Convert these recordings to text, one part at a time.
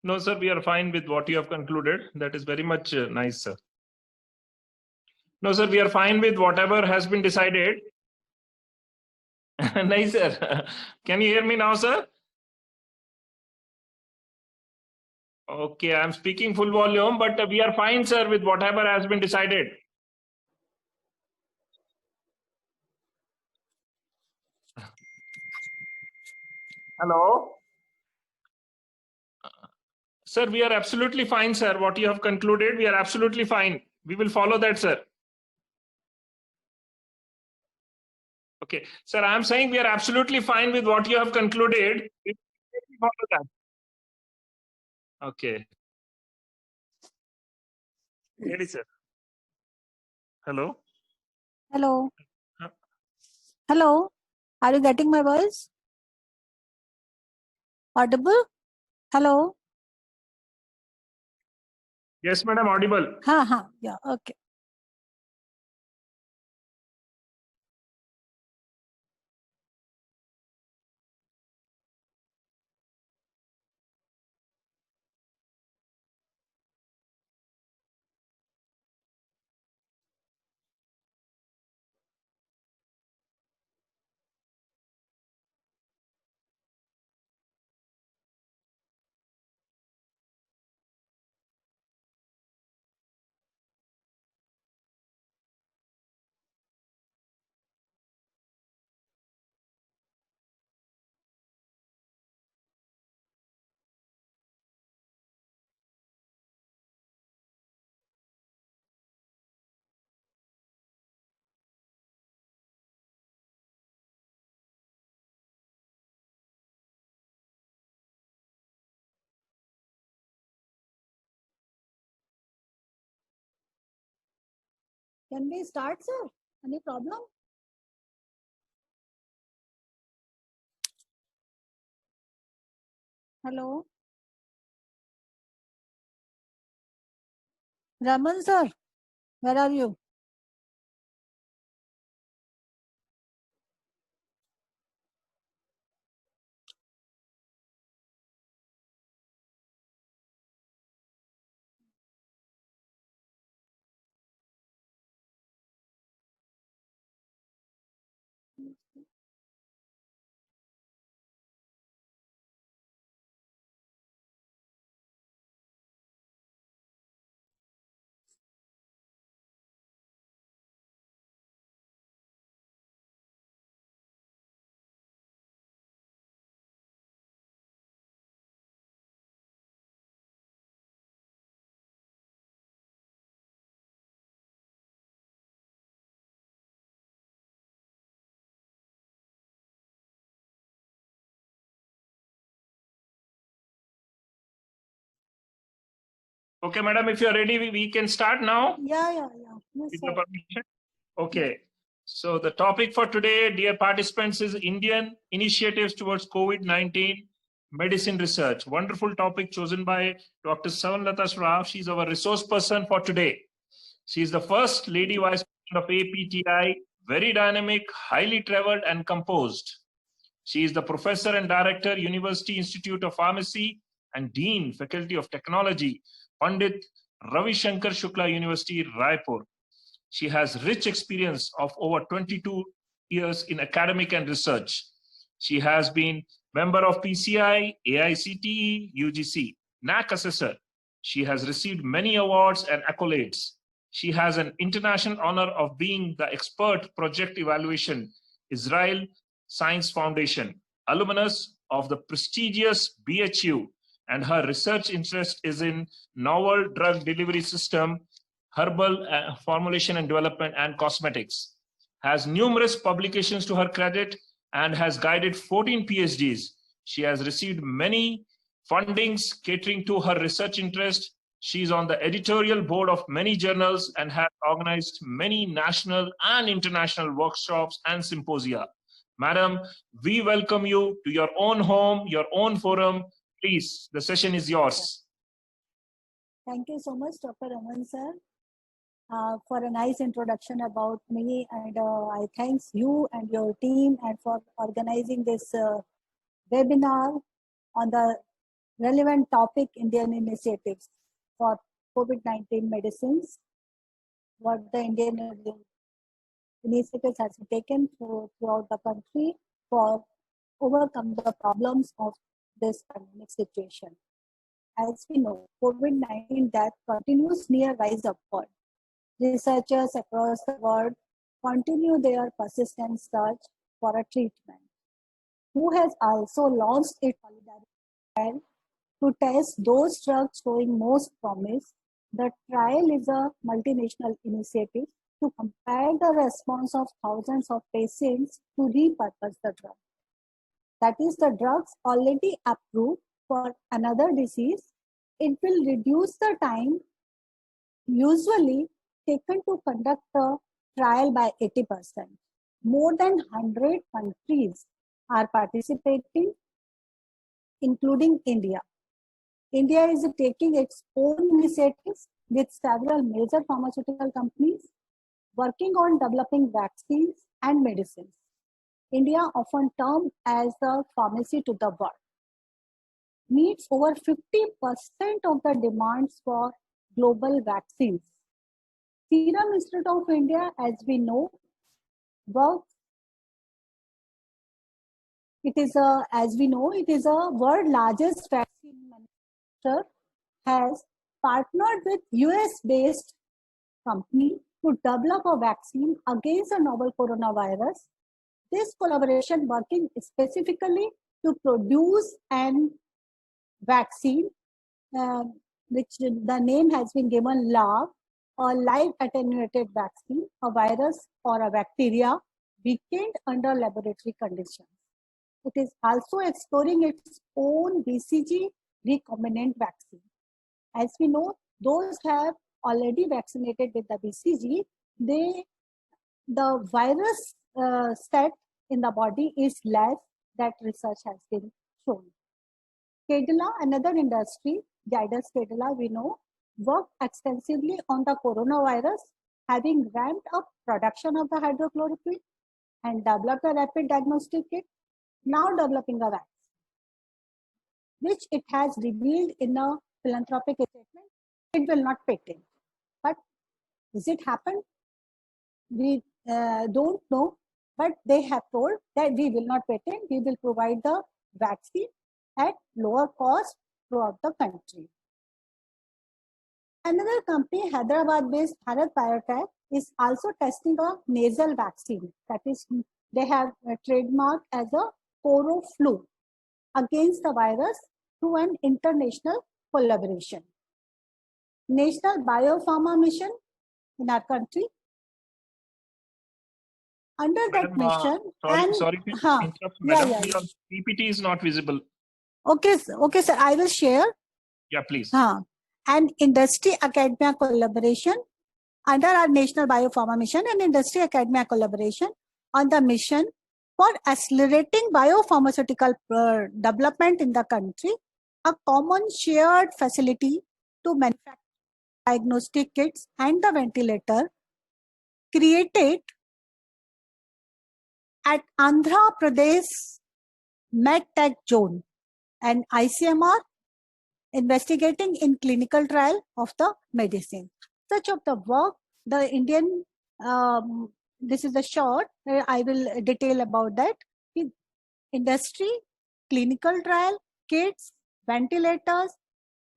No, sir, we are fine with what you have concluded. That is very much nice, sir. No, sir, we are fine with whatever has been decided. Nice, sir. Can you hear me now, sir? Okay, I'm speaking full volume, but we are fine, sir, with whatever has been decided. Hello? Sir, we are absolutely fine, sir. What you have concluded, we are absolutely fine. We will follow that, sir. Okay, sir, I'm saying we are absolutely fine with what you have concluded. We will follow that. Okay. Ready, sir. Hello? Hello. Hello. Are you getting my voice? Audible? Hello. Yes, madam, audible. Yeah, okay. Can we start, sir? Any problem? Hello. Raman, sir, where are you? Okay, madam, if you are ready, we can start now. Yeah. Yes, With sir. your permission. Okay. So the topic for today, dear participants, is Indian initiatives towards COVID-19 medicine research. Wonderful topic chosen by Dr. Savanlata Shraf. She's our resource person for today. She is the first lady vice president of APTI, very dynamic, highly traveled and composed. She is the professor and director, University Institute of Pharmacy, and dean, Faculty of Technology, Pandit Ravi Shankar Shukla University, Raipur. She has rich experience of over 22 years in academic and research. She has been member of PCI, AICTE, UGC, NAC assessor. She has received many awards and accolades. She has an international honor of being the expert project evaluation Israel Science Foundation, alumnus of the prestigious BHU, and her research interest is in novel drug delivery system, herbal formulation and development, and cosmetics. Has numerous publications to her credit and has guided 14 PhDs. She has received many fundings catering to her research interest. She is on the editorial board of many journals and has organized many national and international workshops and symposia. Madam, we welcome you to your own home, your own forum. Please, the session is yours. Thank you so much, Dr. Raman, sir. for a nice introduction about me, and I thanks you and your team and for organizing this webinar on the relevant topic Indian initiatives for COVID-19 medicines, what the Indian initiatives has been taken throughout the country for overcome the problems of this pandemic situation. As we know, COVID-19 death continues near rise upward. Researchers across the world continue their persistent search for a treatment. WHO has also launched its solidarity trial to test those drugs showing most promise. The trial is a multinational initiative to compare the response of thousands of patients to repurpose the drug. That is, the drugs already approved for another disease. It will reduce the time usually taken to conduct a trial by 80%. More than 100 countries are participating, including India. India is taking its own initiatives with several major pharmaceutical companies working on developing vaccines and medicines. India, often termed as the pharmacy to the world, meets over 50% of the demands for global vaccines. Serum Institute of India, as we know, works. It is a world largest vaccine manufacturer, has partnered with US-based company to develop a vaccine against the novel coronavirus. This collaboration working specifically to produce an vaccine, which the name has been given LAV, a live attenuated vaccine, a virus or a bacteria weakened under laboratory conditions. It is also exploring its own BCG recombinant vaccine. As we know, those have already vaccinated with the BCG, the virus set in the body is less. That research has been shown. Cadila, another industry, Zydus Cadila, we know, worked extensively on the coronavirus, having ramped up production of the hydrochloroquine and developed a rapid diagnostic kit, now developing a vaccine, which it has revealed in a philanthropic statement. It will not patent. But is it happened? We don't know, but they have told that we will not patent, we will provide the vaccine at lower cost throughout the country. Another company, Hyderabad-based Bharat Biotech, is also testing a nasal vaccine. That is, they have trademarked as a Coroflu against the virus through an international collaboration. National Biopharma Mission in our country. Under that mission, sorry to interrupt, madam. Your PPT is not visible. Okay, sir. I will share. Yeah, please. And industry academia collaboration under our National Biopharma Mission and industry academia collaboration on the mission for accelerating biopharmaceutical development in the country, a common shared facility to manufacture diagnostic kits and the ventilator created at Andhra Pradesh MedTech Zone and ICMR investigating in clinical trial of the medicine. Such of the work, the Indian, this is a short, I will detail about that. Industry, clinical trial, kits, ventilators,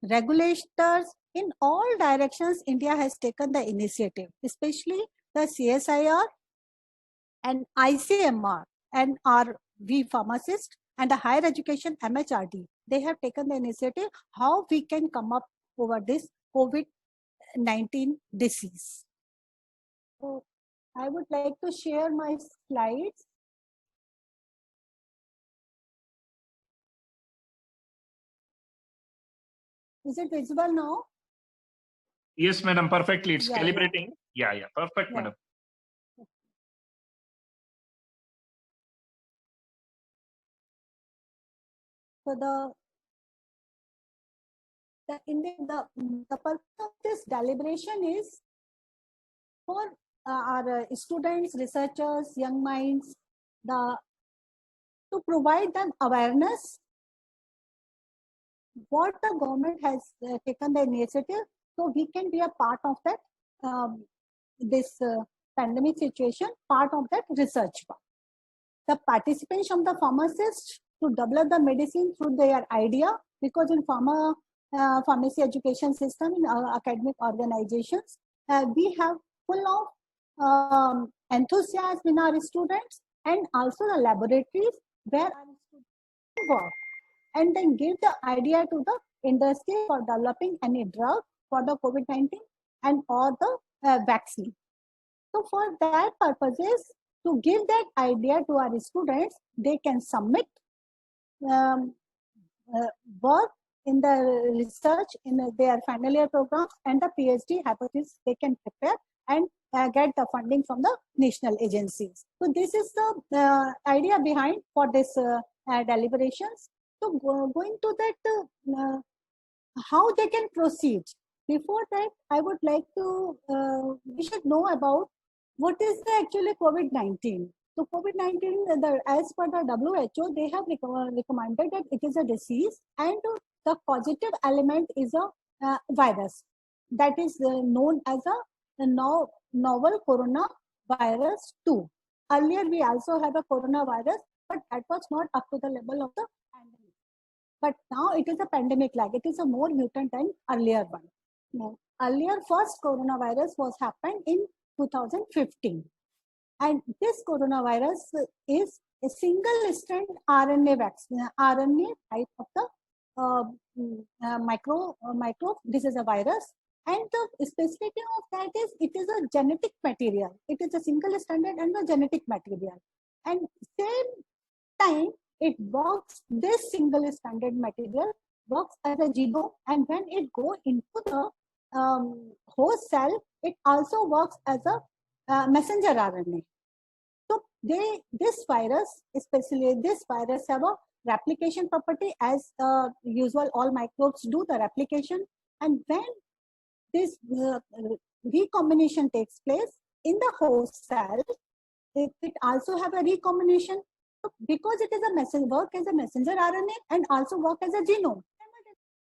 regulators, in all directions, India has taken the initiative, especially the CSIR and ICMR and we pharmacists and the higher education MHRD. They have taken the initiative how we can come up over this COVID-19 disease. So I would like to share my slides. Is it visible now? Yes, madam, perfectly. It's calibrating. Yeah, perfect, madam. So the purpose of this deliberation is for our students, researchers, young minds, to provide them awareness what the government has taken the initiative, so we can be a part of that this pandemic situation, part of that research part. The participants from the pharmacists to develop the medicine through their idea, because in pharmacy education system, in academic organizations, we have full of enthusiasm in our students, and also the laboratories where our students work, and then give the idea to the industry for developing any drug for the COVID-19 and or the vaccine. So for that purposes, to give that idea to our students, they can submit work in the research in their final year programs, and the PhD hypothesis they can prepare and get the funding from the national agencies. So this is the idea behind for this deliberations. So going to that, how they can proceed. Before that, I would like to, we should know about what is actually COVID-19. So COVID-19, as per the WHO, they have recommended that it is a disease, and the causative element is a virus that is known as a novel coronavirus 2. Earlier, we also had a coronavirus, but that was not up to the level of the pandemic. But now it is a pandemic-like. It is a more mutant than earlier one. Now, earlier, first coronavirus was happened in 2015. And this coronavirus is a single-strand RNA vaccine, RNA type of the microbe. This is a virus. And the specificity of that is it is a genetic material. It is a single-stranded and a genetic material. And same time, it works, this single-stranded material works as a genome, and when it goes into the host cell, it also works as a messenger RNA. So this virus, especially this virus, have a replication property as usual all microbes do the replication, and when this recombination takes place in the host cell, it also have a recombination. So because it is a work as a messenger RNA and also work as a genome.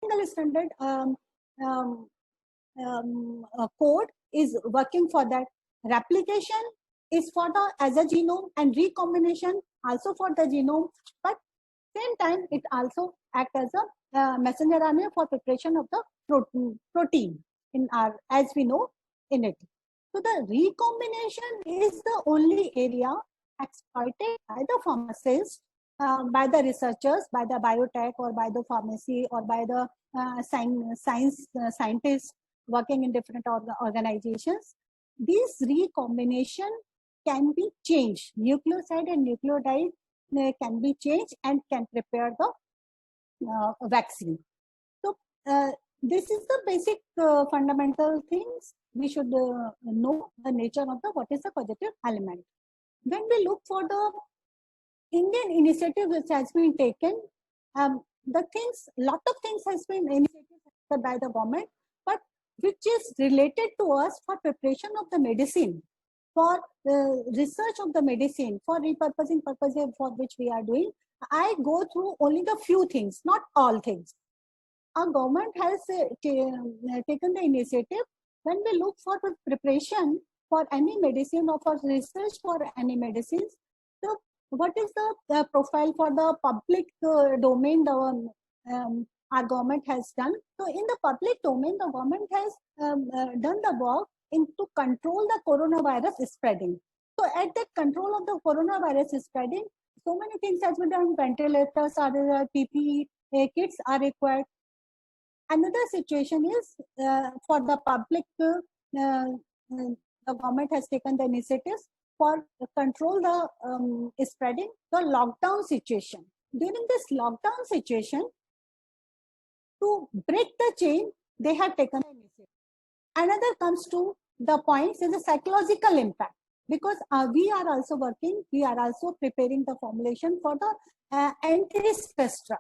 Single-stranded code is working for that. Replication is for the as a genome, and recombination also for the genome. But same time, it also acts as a messenger RNA for preparation of the protein in our, as we know in it. So the recombination is the only area exploited by the pharmacists, by the researchers, by the biotech or by the pharmacy or by the scientists working in different organizations. This recombination can be changed. Nucleoside and nucleotide can be changed and can prepare the vaccine. So this is the basic fundamental things. We should know the nature of the what is the causative element. When we look for the Indian initiative which has been taken, the things, lot of things has been initiated by the government, but which is related to us for preparation of the medicine, for research of the medicine, for repurposing purposes for which we are doing. I go through only the few things, not all things. Our government has taken the initiative. When we look for the preparation for any medicine or for research for any medicines, so what is the profile for the public domain our government has done? So in the public domain, the government has done the work to control the coronavirus spreading. So at that control of the coronavirus spreading, so many things has been done. Ventilators are there, PPE kits are required. Another situation is for the public, the government has taken the initiatives for control the spreading, the lockdown situation. During this lockdown situation, to break the chain, they have taken the initiative. Another comes to the points is the psychological impact, because we are also working, we are also preparing the formulation for the anti-stress drug.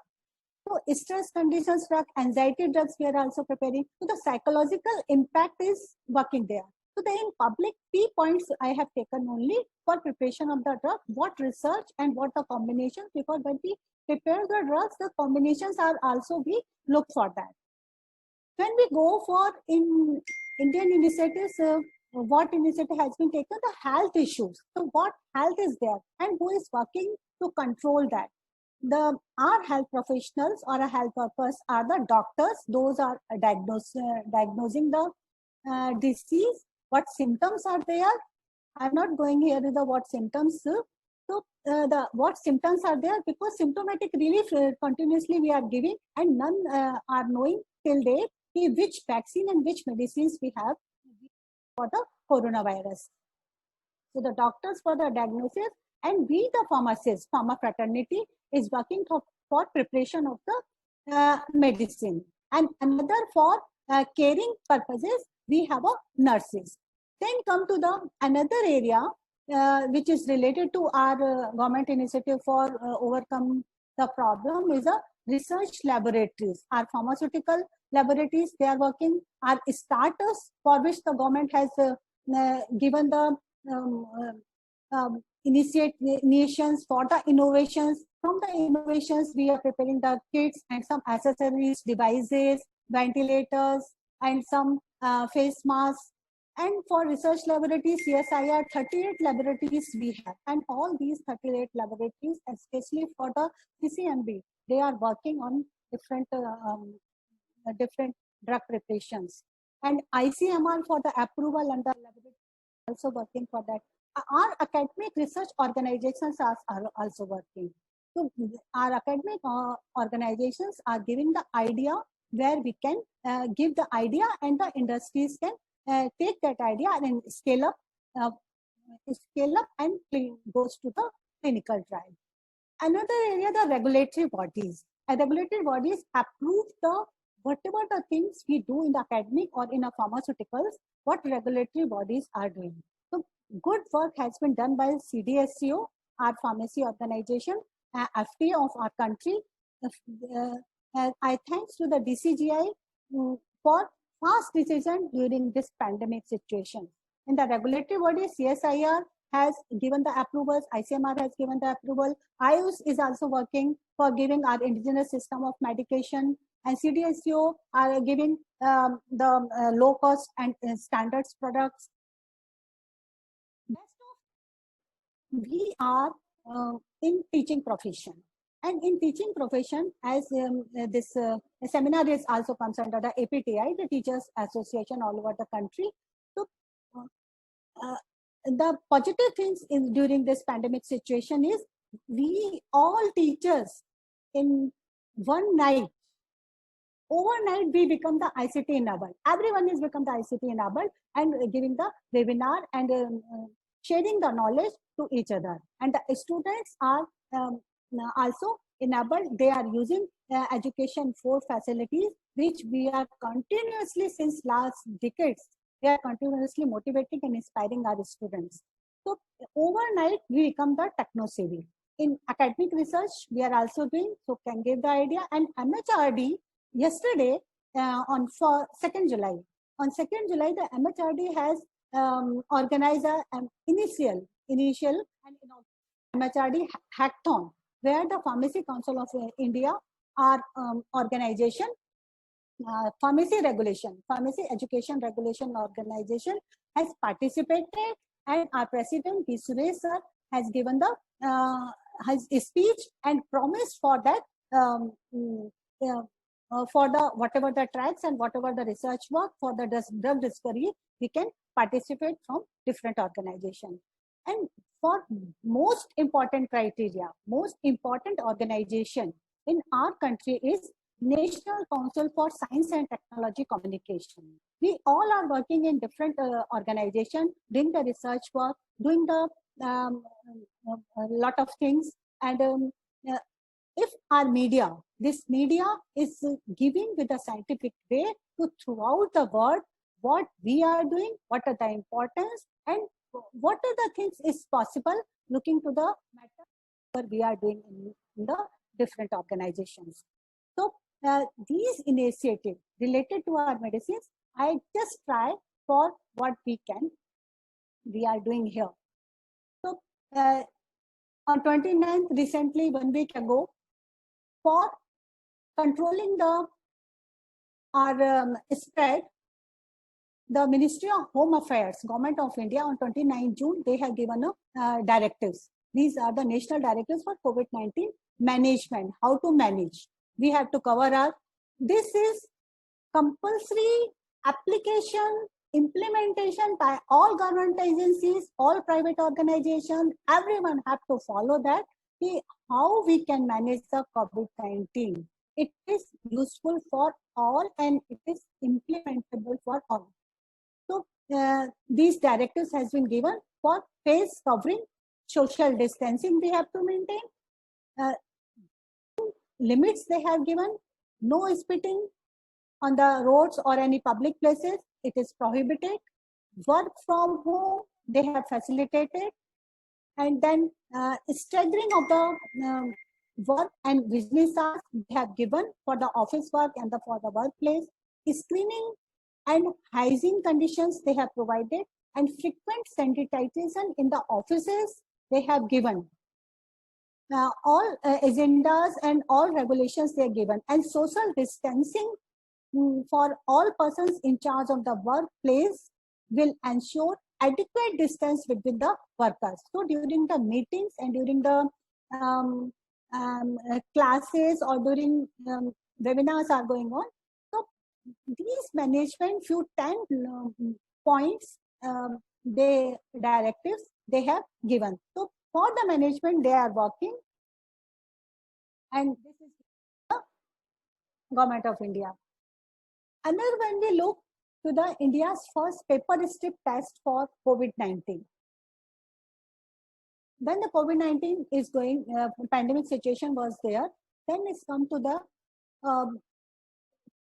So stress conditions drug, anxiety drugs we are also preparing. So the psychological impact is working there. So the in public key points I have taken only for preparation of the drug, what research and what the combinations, because when we prepare the drugs, the combinations are also we look for that. When we go for in Indian initiatives, what initiative has been taken? The health issues. So what health is there and who is working to control that? Our health professionals or a health workers are the doctors. Those are diagnosing the disease. What symptoms are there? I'm not going here to the what symptoms. So the what symptoms are there, because symptomatic relief continuously we are giving, and none are knowing till date which vaccine and which medicines we have for the coronavirus. So the doctors for the diagnosis, and we the pharmacists, pharma fraternity is working for preparation of the medicine. And another for caring purposes, we have a nurses. Then come to the another area which is related to our government initiative for overcome the problem is a research laboratories. Our pharmaceutical laboratories, they are working. Our starters for which the government has given the initiations for the innovations. From the innovations, we are preparing the kits and some accessories, devices, ventilators, and some face masks. And for research laboratories, CSIR, 38 laboratories we have. And all these 38 laboratories, especially for the CCMB, they are working on different drug preparations. And ICMR for the approval and the laboratory also working for that. Our academic research organizations are also working. So our academic organizations are giving the idea where we can give the idea, and the industries can take that idea and scale up and goes to the clinical trial. Another area, the regulatory bodies. Regulatory bodies approve the whatever the things we do in the academic or in a pharmaceuticals, what regulatory bodies are doing. So good work has been done by CDSCO, our pharmacy organization, FDA of our country. I thanks to the DCGI for fast decision during this pandemic situation. In the regulatory body, CSIR has given the approvals, ICMR has given the approval, IOS is also working for giving our indigenous system of medication, and CDSCO are giving the low cost and standards products. We are in teaching profession. And in teaching profession, as this seminar is also comes under the APTI, the Teachers Association all over the country. So the positive things in during this pandemic situation is we all teachers in one night, overnight we become the ICT enabled. Everyone is become the ICT enabled and giving the webinar and sharing the knowledge to each other. And the students are also enabled. They are using education for facilities, which we are continuously since last decades. They are continuously motivating and inspiring our students. So overnight we become the techno-savvy. In academic research, we are also doing, so can give the idea. And MHRD yesterday on 2nd July. On 2nd July, the MHRD has organized an initial and MHRD hackathon, where the Pharmacy Council of India, our organization, Pharmacy Education Regulation Organization has participated, and our president, B. Suresh sir, has given the speech and promised for that for the whatever the tracks and whatever the research work for the drug discovery, we can participate from different organizations. And for most important criteria, most important organization in our country is National Council for Science and Technology Communication. We all are working in different organizations, doing the research work, doing the a lot of things. And if our media, this media is giving with a scientific way to throughout the world what we are doing, what are the importance, and what are the things is possible looking to the matter what we are doing in the different organizations. So these initiatives related to our medicines, I just try for what we are doing here. So on 29th, recently, 1 week ago, for controlling our spread, the Ministry of Home Affairs, Government of India, on 29 June, they have given directives. These are the national directives for COVID-19 management, how to manage. We have to cover this is compulsory application, implementation by all government agencies, all private organizations, everyone have to follow that. How we can manage the COVID-19. It is useful for all and it is implementable for all. So these directives has been given for face covering, social distancing we have to maintain, limits they have given, no spitting on the roads or any public places, it is prohibited. Work from home, they have facilitated. And then staggering of the work and business hours they have given for the office work and for the workplace. Screening and hygiene conditions they have provided, and frequent sanitization in the offices they have given. All agendas and all regulations they are given, and social distancing for all persons in charge of the workplace will ensure adequate distance between the workers. So during the meetings and during the classes or during webinars are going on, so these management few 10 points, directives they have given. So for the management they are working, and this is the Government of India. Another, when we look to the India's first paper strip test for COVID-19. When the COVID-19 is going, pandemic situation was there, then it's come to the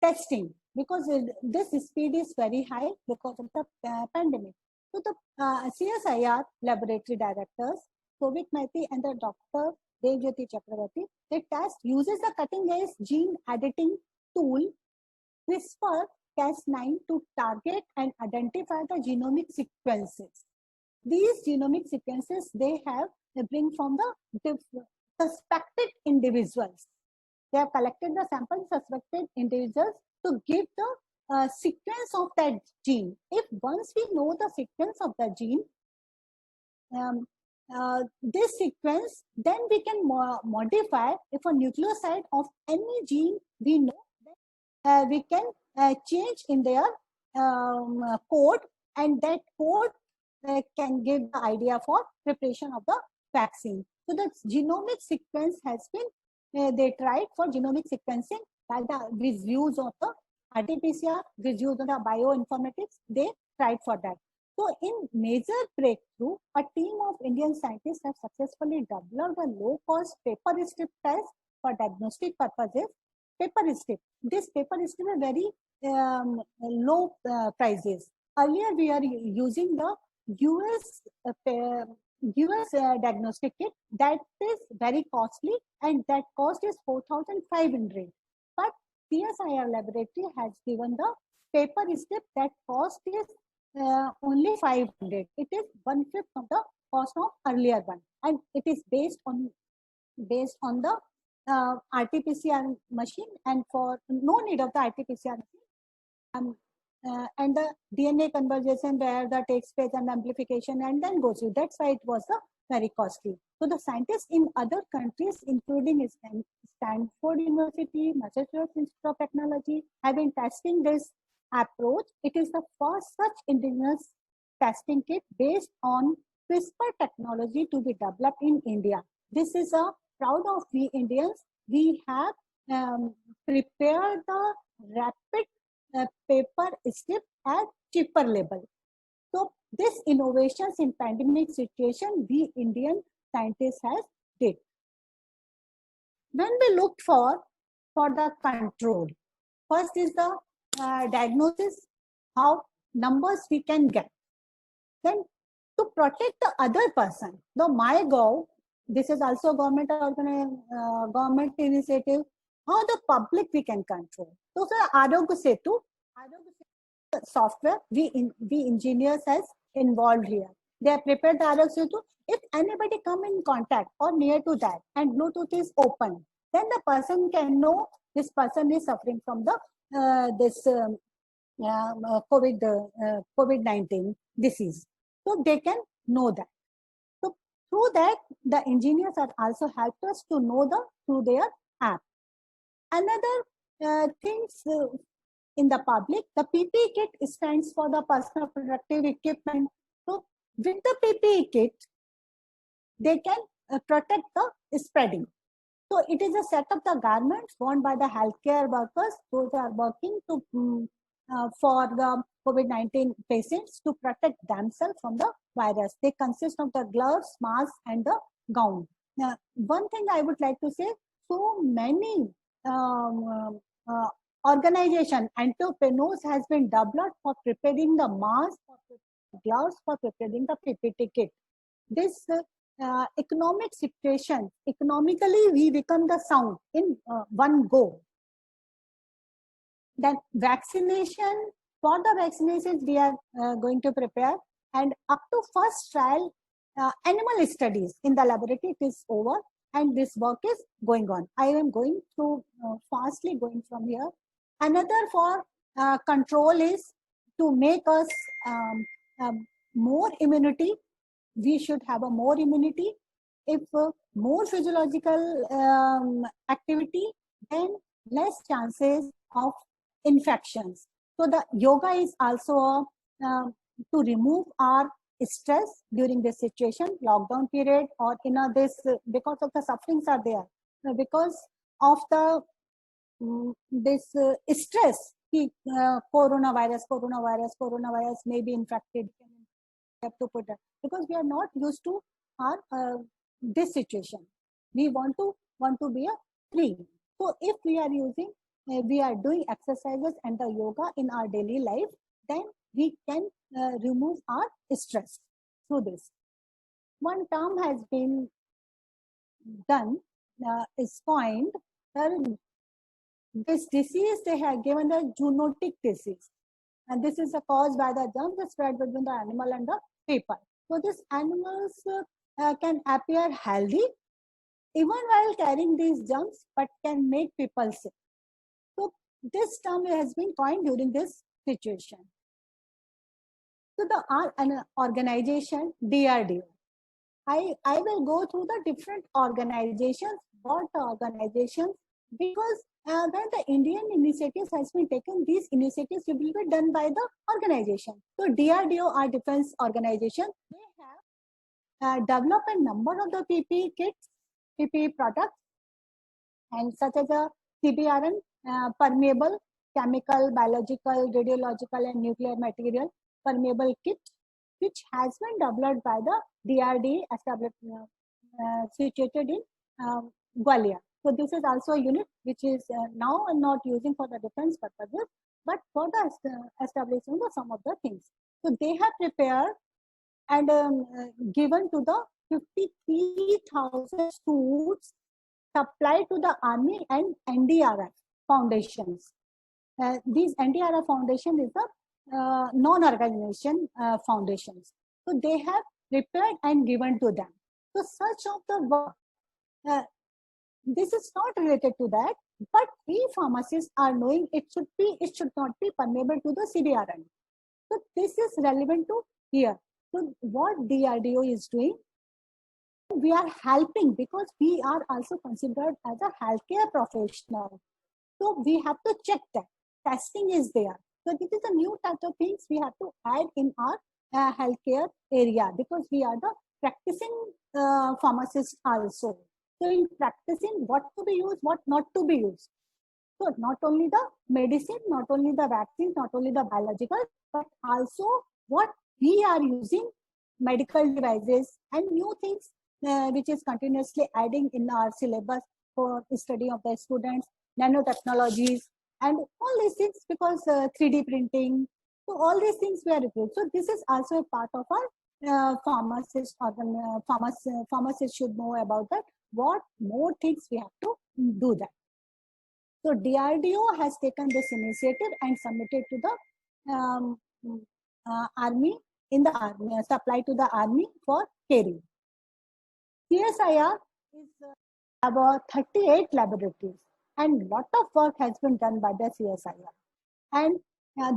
testing, because this speed is very high because of the pandemic. So the CSIR laboratory directors, Souvik Maiti and the Dr. Devjyoti Chakravarti, they test uses the cutting-edge gene editing tool CRISPR-Cas9 to target and identify the genomic sequences. These genomic sequences they bring from the suspected individuals. They have collected the sample suspected individuals to give the sequence of that gene. If once we know the sequence of the gene, this sequence, then we can modify. If a nucleoside of any gene we know, then we can change in their code, and that code can give the idea for preparation of the vaccine. So the genomic sequence has been, they tried for genomic sequencing by with use of the RT-PCR, with use of the bioinformatics, they tried for that. So in major breakthrough, a team of Indian scientists have successfully developed a low-cost paper strip test for diagnostic purposes. Paper strip. This paper strip is very low prices. Earlier, we are using the US diagnostic kit that is very costly, and that cost is 4,500. But CSIR laboratory has given the paper strip that cost is only 500. It is 1/5 of the cost of earlier one, and it is based on the RT-PCR machine, and for no need of the RT-PCR machine, and the DNA conversion where that takes place and amplification and then goes through. That's why it was very costly. So the scientists in other countries, including Stanford University, Massachusetts Institute of Technology, have been testing this approach. It is the first such indigenous testing kit based on CRISPR technology to be developed in India. This is a proud of we Indians. We have prepared the rapid paper strip at cheaper level. So this innovations in pandemic situation we Indian scientists has did. When we looked for the control, first is the diagnosis, how numbers we can get. Then to protect the other person, the MyGov, this is also government initiative, how the public we can control. So sir, Arogya Setu software we engineers has involved here. They have prepared the RxU to, if anybody come in contact or near to that and Bluetooth is open, then the person can know this person is suffering from the COVID-19 disease. So they can know that. So through that, the engineers are also helped us to know through their app. Another things in the public, the PPE kit stands for the personal protective equipment. So with the PPE kit, they can protect the spreading. So it is a set of the garments worn by the healthcare workers, those who are working to for the COVID-19 patients to protect themselves from the virus. They consist of the gloves, mask, and the gown. Now, one thing I would like to say, so many organization, entrepreneurs has been developed for preparing the mask, for gloves, for preparing the PPT kit. This economic situation, economically we become the sound in one go. Then vaccination, for the vaccinations we are going to prepare, and up to first trial animal studies in the laboratory, it is over and this work is going on. I am going through fastly going from here. Another for control is to make us more immunity. We should have a more immunity. If more physiological activity, then less chances of infections. So the yoga is also to remove our stress during this situation, lockdown period, or in this because of the sufferings are there, because of the this stress. Coronavirus may be infected. Have to put that because we are not used to our this situation. We want to be free. So if we are using, we are doing exercises and the yoga in our daily life, then we can remove our stress through this. One term has been done, is coined. This disease they have given the zoonotic disease, and this is caused by the germs that spread between the animal and the people. So these animals can appear healthy even while carrying these germs, but can make people sick. So this term has been coined during this situation. So the organization DRDO. I will go through the different organizations, what organizations, because when the Indian initiatives has been taken, these initiatives will be done by the organization. So DRDO, our defense organization, they have developed a number of the PPE kits, PPE products, and such as a CBRN, permeable, chemical, biological, radiological, and nuclear material permeable kit, which has been developed by the DRDO established, situated in Gwalior. So this is also a unit which is now not using for the defense purposes, but for the establishment of some of the things. So they have prepared and given to the 53,000 suits supplied to the Army and NDRF foundations. These NDRF foundation is a non-organization foundations. So they have prepared and given to them. So such of the work, this is not related to that, but we pharmacists are knowing it should not be permeable to the CBRN. So this is relevant to here. So what DRDO is doing, we are helping because we are also considered as a healthcare professional. So we have to check that testing is there. So this is a new type of things we have to add in our healthcare area, because we are the practicing pharmacists also. So in practicing what to be used, what not to be used. So not only the medicine, not only the vaccines, not only the biological, but also what we are using, medical devices and new things which is continuously adding in our syllabus for study of the students, nanotechnologies and all these things, because 3D printing. So all these things we are reviewing. So this is also a part of our pharmacists should know about that. What more things we have to do that. So DRDO has taken this initiative and submitted to the um, army in the army, supply to the army for carrying. CSIR is about 38 laboratories, and lot of work has been done by the CSIR. And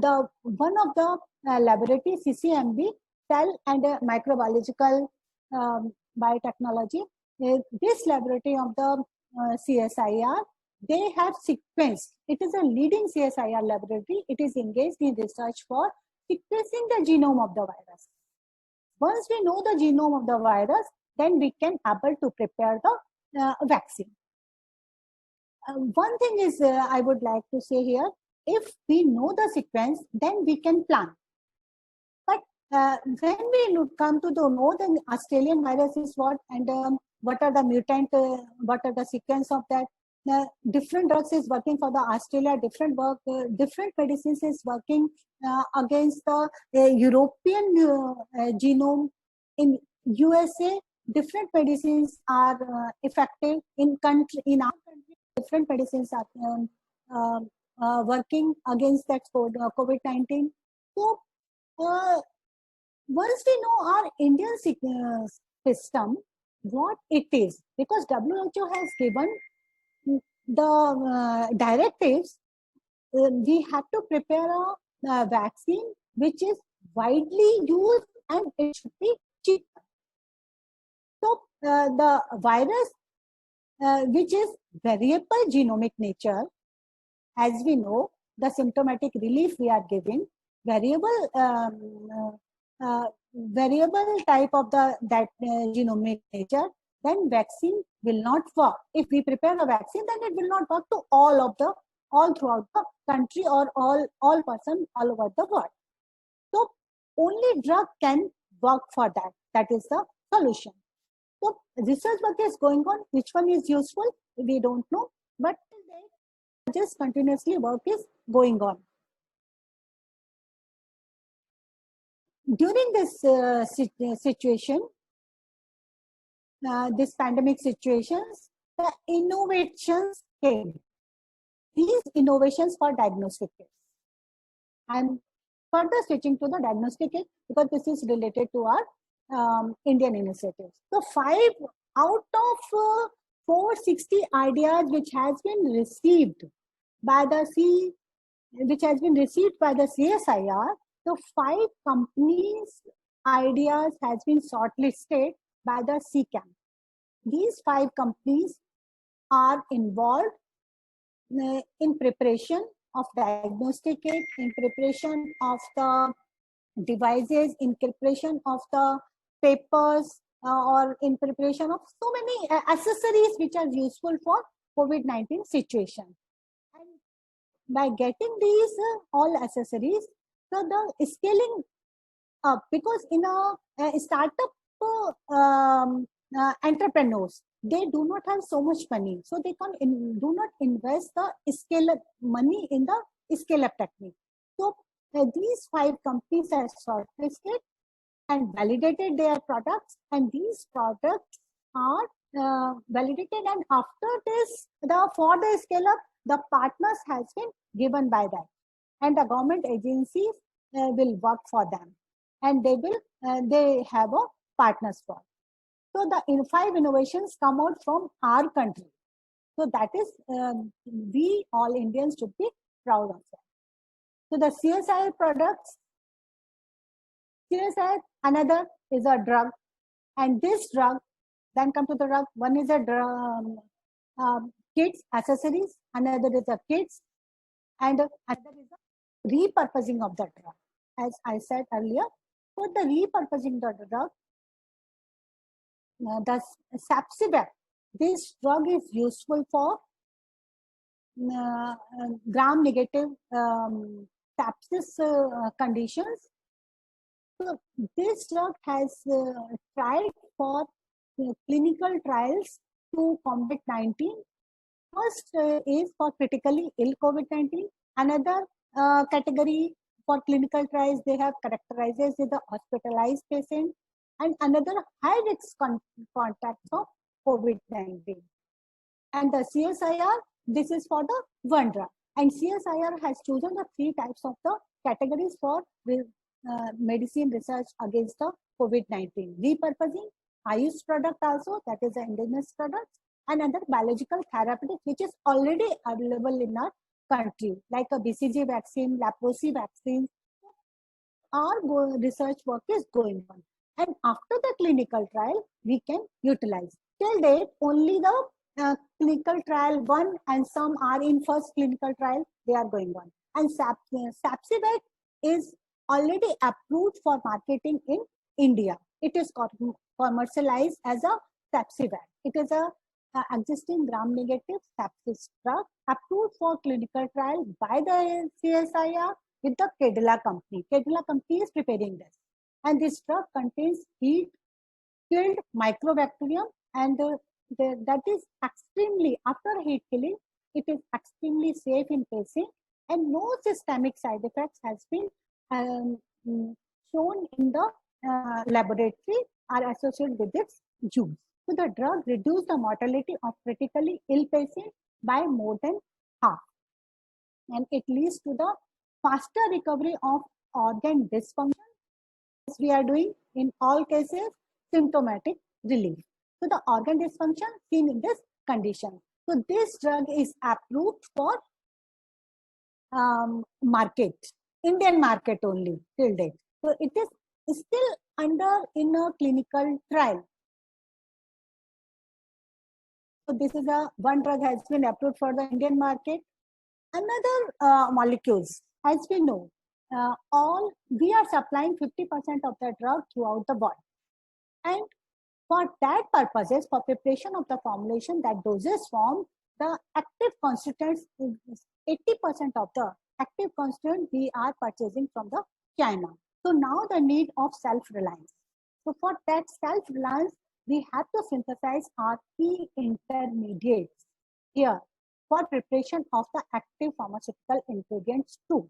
the one of the laboratory, CCMB, cell and microbiological biotechnology, this laboratory of the CSIR, they have sequenced. It is a leading CSIR laboratory. It is engaged in research for sequencing the genome of the virus. Once we know the genome of the virus, then we can able to prepare the vaccine. One thing is I would like to say here, if we know the sequence, then we can plan. But when we come to know the Australian virus is what, and what are the mutant, what are the sequence of that, different drugs is working for the Australia, different different medicines is working against the European genome. In USA, different medicines are effective. In our country, different medicines are working against that COVID-19. So once we know our Indian system, what it is, because WHO has given the directives, we have to prepare a vaccine which is widely used and it should be cheap. So the virus, which is variable genomic nature, as we know, the symptomatic relief we are giving, variable type of that genomic nature, then vaccine will not work. If we prepare a vaccine, then it will not work to all throughout the country or all person all over the world. So only drug can work for that. That is the solution. So research work is going on. Which one is useful? We don't know. But just continuously work is going on. During this situation, this pandemic situations, the innovations came. These innovations for diagnostic kits. I'm further switching to the diagnostic kit because this is related to our Indian initiatives. So 5 out of 460 ideas which has been received by the CSIR, so 5 companies' ideas has been shortlisted by the CCAM. These 5 companies are involved in preparation of diagnostic kit, in preparation of the devices, in preparation of the papers, or in preparation of so many accessories which are useful for COVID-19 situation. And by getting these all accessories, so the scaling up, because in a startup entrepreneurs, they do not have so much money, so they do not invest the scale up money in the scale up technique. So these 5 companies are shortlisted and validated their products, and these products are validated, and after this, for the scale up, the partners has been given by that, and the government agencies will work for them, and they have a partners for. So the 5 innovations come out from our country. So that is, we all Indians should be proud of that. So the CSIR products, CSIR, another is a drug, and this drug, then come to the drug, one is a drug, kits, accessories, another is a kits, and another is a repurposing of the drug. As I said earlier, for the repurposing the drug, the Sapsivac, this drug is useful for gram-negative sepsis conditions. So this drug has tried for clinical trials to combat 19. First is for critically ill COVID-19. Another category for clinical trials they have characterized as the hospitalized patient, and another high risk contacts of COVID-19. And the CSIR, this is for the one drug. And CSIR has chosen the 3 types of the categories for medicine research against the COVID-19. Repurposing, Ayush product also, that is the indigenous product, and other biological therapeutics which is already available in our country, like a BCG vaccine, leprosy vaccine. Our research work is going on. And after the clinical trial, we can utilize. Till date, only the clinical trial 1 and some are in first clinical trial, they are going on. And Sapcivet is already approved for marketing in India. It is commercialized as a Sapcivet. It is a existing gram-negative sepsis drug approved for clinical trial by the CSIR with the Cadila company. Cadila company is preparing this. And this drug contains heat-killed microbacterium, and that is extremely, after heat killing, it is extremely safe in patient, and no systemic side effects has been shown in the laboratory are associated with its use. So the drug reduced the mortality of critically ill patients by more than half. And it leads to the faster recovery of organ dysfunction, as we are doing in all cases, symptomatic relief. So the organ dysfunction seen in this condition. So this drug is approved for market, Indian market only till date. So it is still under in a clinical trial. So this is one drug has been approved for the Indian market. Another molecules, as we know, we are supplying 50% of the drug throughout the world. And for that purposes, for preparation of the formulation, that doses form, the active constituents, 80% of the active constituent we are purchasing from the China. So now the need of self-reliance. So for that self-reliance, we have to synthesize our key intermediates here for preparation of the active pharmaceutical ingredients too.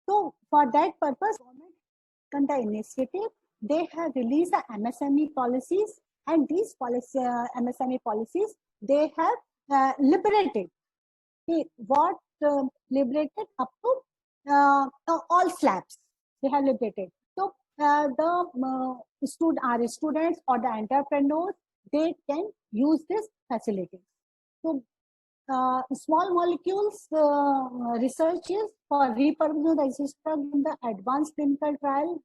So for that purpose, government taken the initiative. They have released the MSME policies, and these MSME policies, they have liberated. What liberated up to all slabs, they have liberated. So our students or the entrepreneurs, they can use this facility. So small molecules researches for repurposing the existing drug in the advanced clinical trial,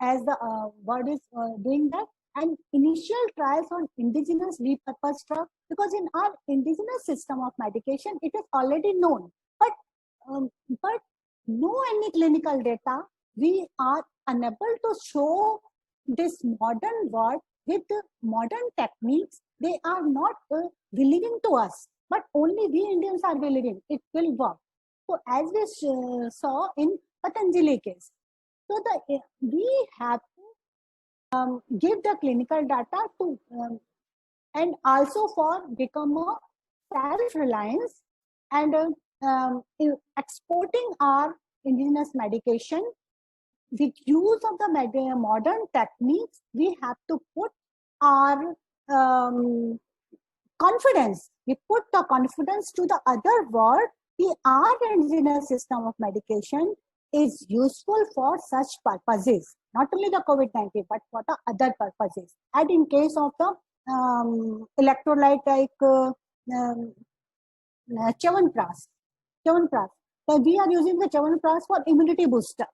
as the word is doing that, and initial trials on indigenous repurposed drug, because in our indigenous system of medication, it is already known, but no any clinical data, we are unable to show this modern world with modern techniques. They are not believing to us, but only we Indians are believing it will work. So as we saw in Patanjali case, so we have to give the clinical data to and also for become a self-reliance and exporting our indigenous medication with use of the modern techniques. We have to put our confidence. We put the confidence to the other world. Our indigenous system of medication is useful for such purposes, not only the COVID-19, but for the other purposes. And in case of the electrolyte like Chyawanprash, we are using the Chyawanprash for immunity booster.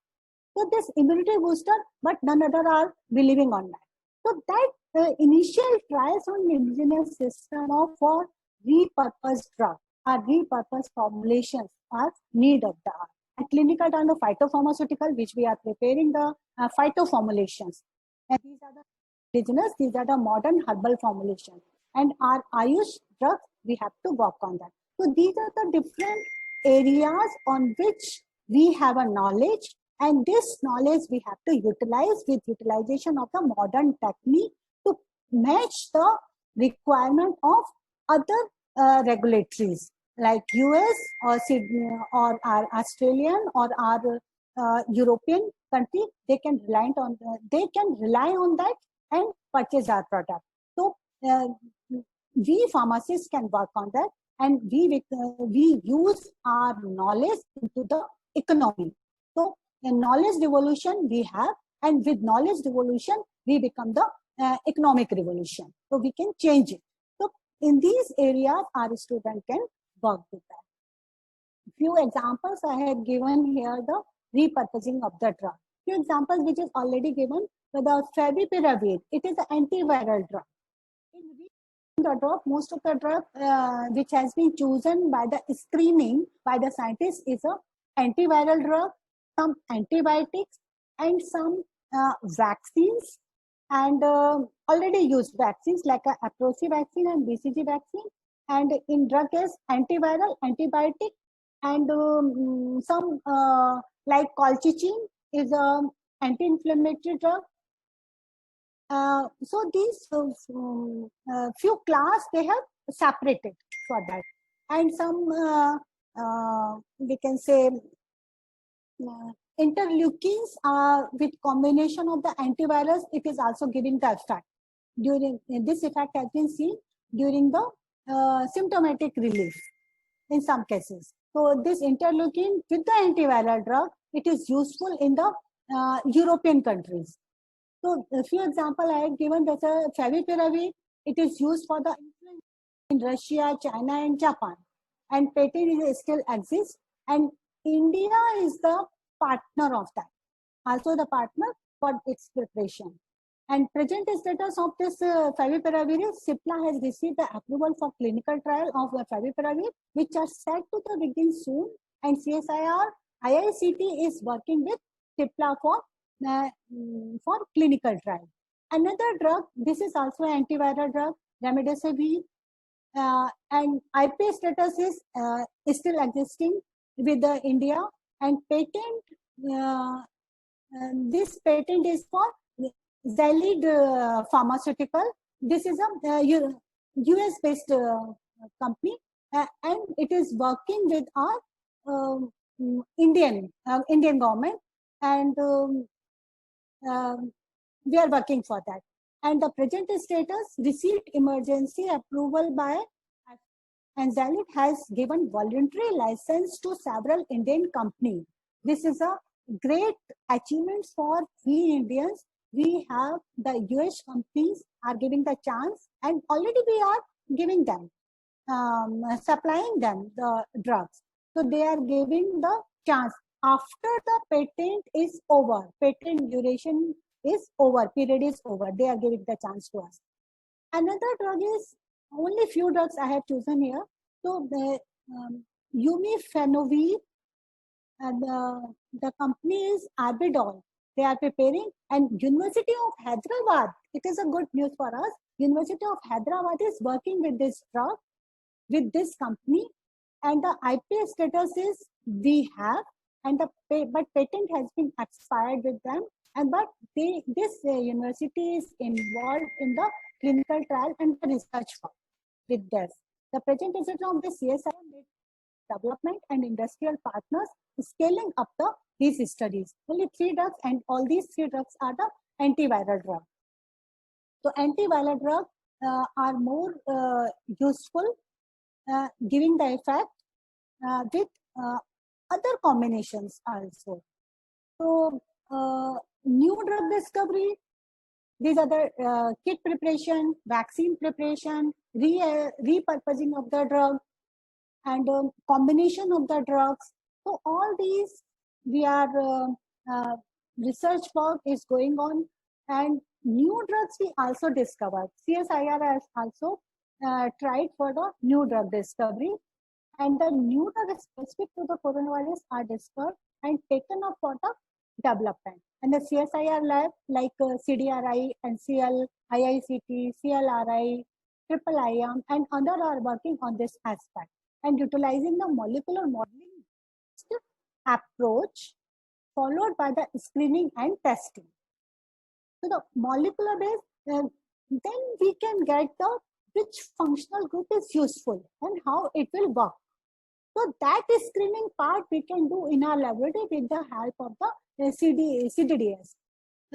So this immunity booster, but none other are believing on that. So that initial trials on indigenous system for repurposed drug or repurposed formulations are need of the hour. And clinical trial of phytopharmaceutical, which we are preparing the phyto formulations. And these are the indigenous, these are the modern herbal formulations. And our Ayush drugs, we have to work on that. So these are the different areas on which we have a knowledge, and this knowledge we have to utilize with utilization of the modern technique to match the requirement of other regulatories like US or our Australian or our European country. They can rely on that and purchase our product. So we pharmacists can work on that. and we use our knowledge into the economy. So a knowledge revolution we have, and with knowledge revolution we become the economic revolution. So we can change it. So in these areas our student can work with that. Few examples I have given here, the repurposing of the drug. Few examples which is already given. So the favipiravir, it is an antiviral drug. In the drug, most of the drug which has been chosen by the screening by the scientists is a antiviral drug, some antibiotics, and some vaccines, and already used vaccines like a Aprocin vaccine and BCG vaccine. And in drug is antiviral, antibiotic, and some like colchicine is a anti-inflammatory drug. So these few class they have separated for that, and some we can say interleukins with combination of the antivirus, it is also giving the effect. During this effect has been seen during the symptomatic relief in some cases. So this interleukin with the antiviral drug, it is useful in the European countries. So a few example I have given, there's a favipiravir. It is used for the influenza in Russia, China, and Japan, and patent still exists. And India is the partner of that, also the partner for its preparation. And present status of this favipiravir is Cipla has received the approval for clinical trial of favipiravir, which are set to the begin soon. And CSIR IICT is working with Cipla for clinical trial. Another drug, this is also an antiviral drug, remdesivir, and IP status is still existing with the India, and patent. This patent is for Gilead Pharmaceutical. This is a US-based company, and it is working with our Indian government, and we are working for that. And the present status received emergency approval by, and Gilead has given voluntary license to several Indian companies. This is a great achievement for we Indians. We have the US companies are giving the chance, and already we are giving them, supplying them the drugs. So they are giving the chance. After the patent is over, patent duration is over, period is over, they are giving the chance to us. Another drug is, only few drugs I have chosen here. So the Umifenovir, and the company is Arbidol. They are preparing, and University of Hyderabad, it is a good news for us. University of Hyderabad is working with this drug, with this company, and the IP status is we have, and but patent has been expired with them, and but this university is involved in the clinical trial and the research with this. The presentation of the CSIR development and industrial partners scaling up these studies. Only 3 drugs, and all these 3 drugs are the antiviral drugs. So antiviral drugs are more useful, giving the effect with other combinations also. So new drug discovery, these are the kit preparation, vaccine preparation, repurposing of the drug, and combination of the drugs. So all these we are research work is going on, and new drugs we also discovered. CSIR has also tried for the new drug discovery, and the new drugs specific to the coronavirus are discovered and taken up for the development. And the CSIR lab like CDRI, NCL, IICT, CLRI, IIIM, and others are working on this aspect and utilizing the molecular modeling approach followed by the screening and testing. So the molecular base, then we can get the which functional group is useful and how it will work. So that screening part we can do in our laboratory with the help of the CDDS.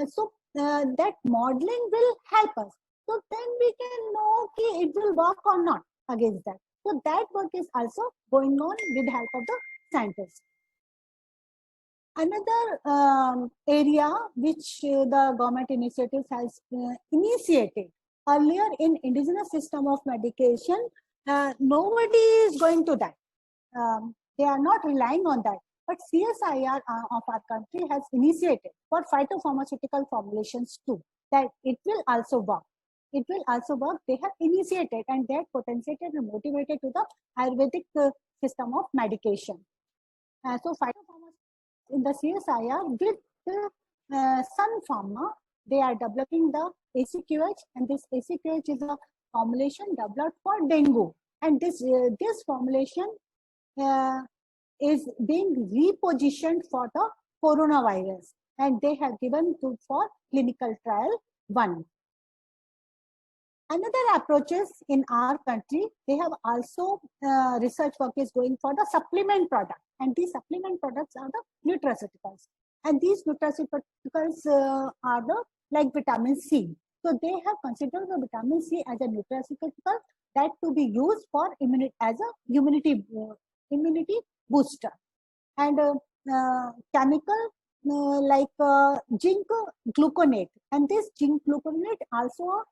So that modeling will help us. So then we can know if it will work or not against that. So that work is also going on with the help of the scientists. Another area which the government initiatives has initiated earlier in indigenous system of medication, nobody is going to that. They are not relying on that. But CSIR of our country has initiated for phytopharmaceutical formulations too, that it will also work. It will also work. They have initiated and they have potentiated and motivated to the Ayurvedic system of medication. So phytopharmaceuticals in the CSIR with Sun Pharma, they are developing the ACQH, and this ACQH is a formulation developed for dengue. And this formulation is being repositioned for the coronavirus, and they have given to for clinical trial 1. Another approaches in our country, they have also research work is going for the supplement product, and these supplement products are the nutraceuticals, and these nutraceuticals are the like vitamin C. So they have considered the vitamin C as a nutraceutical that to be used for immunity as a immunity booster, and chemical like zinc gluconate, and this zinc gluconate also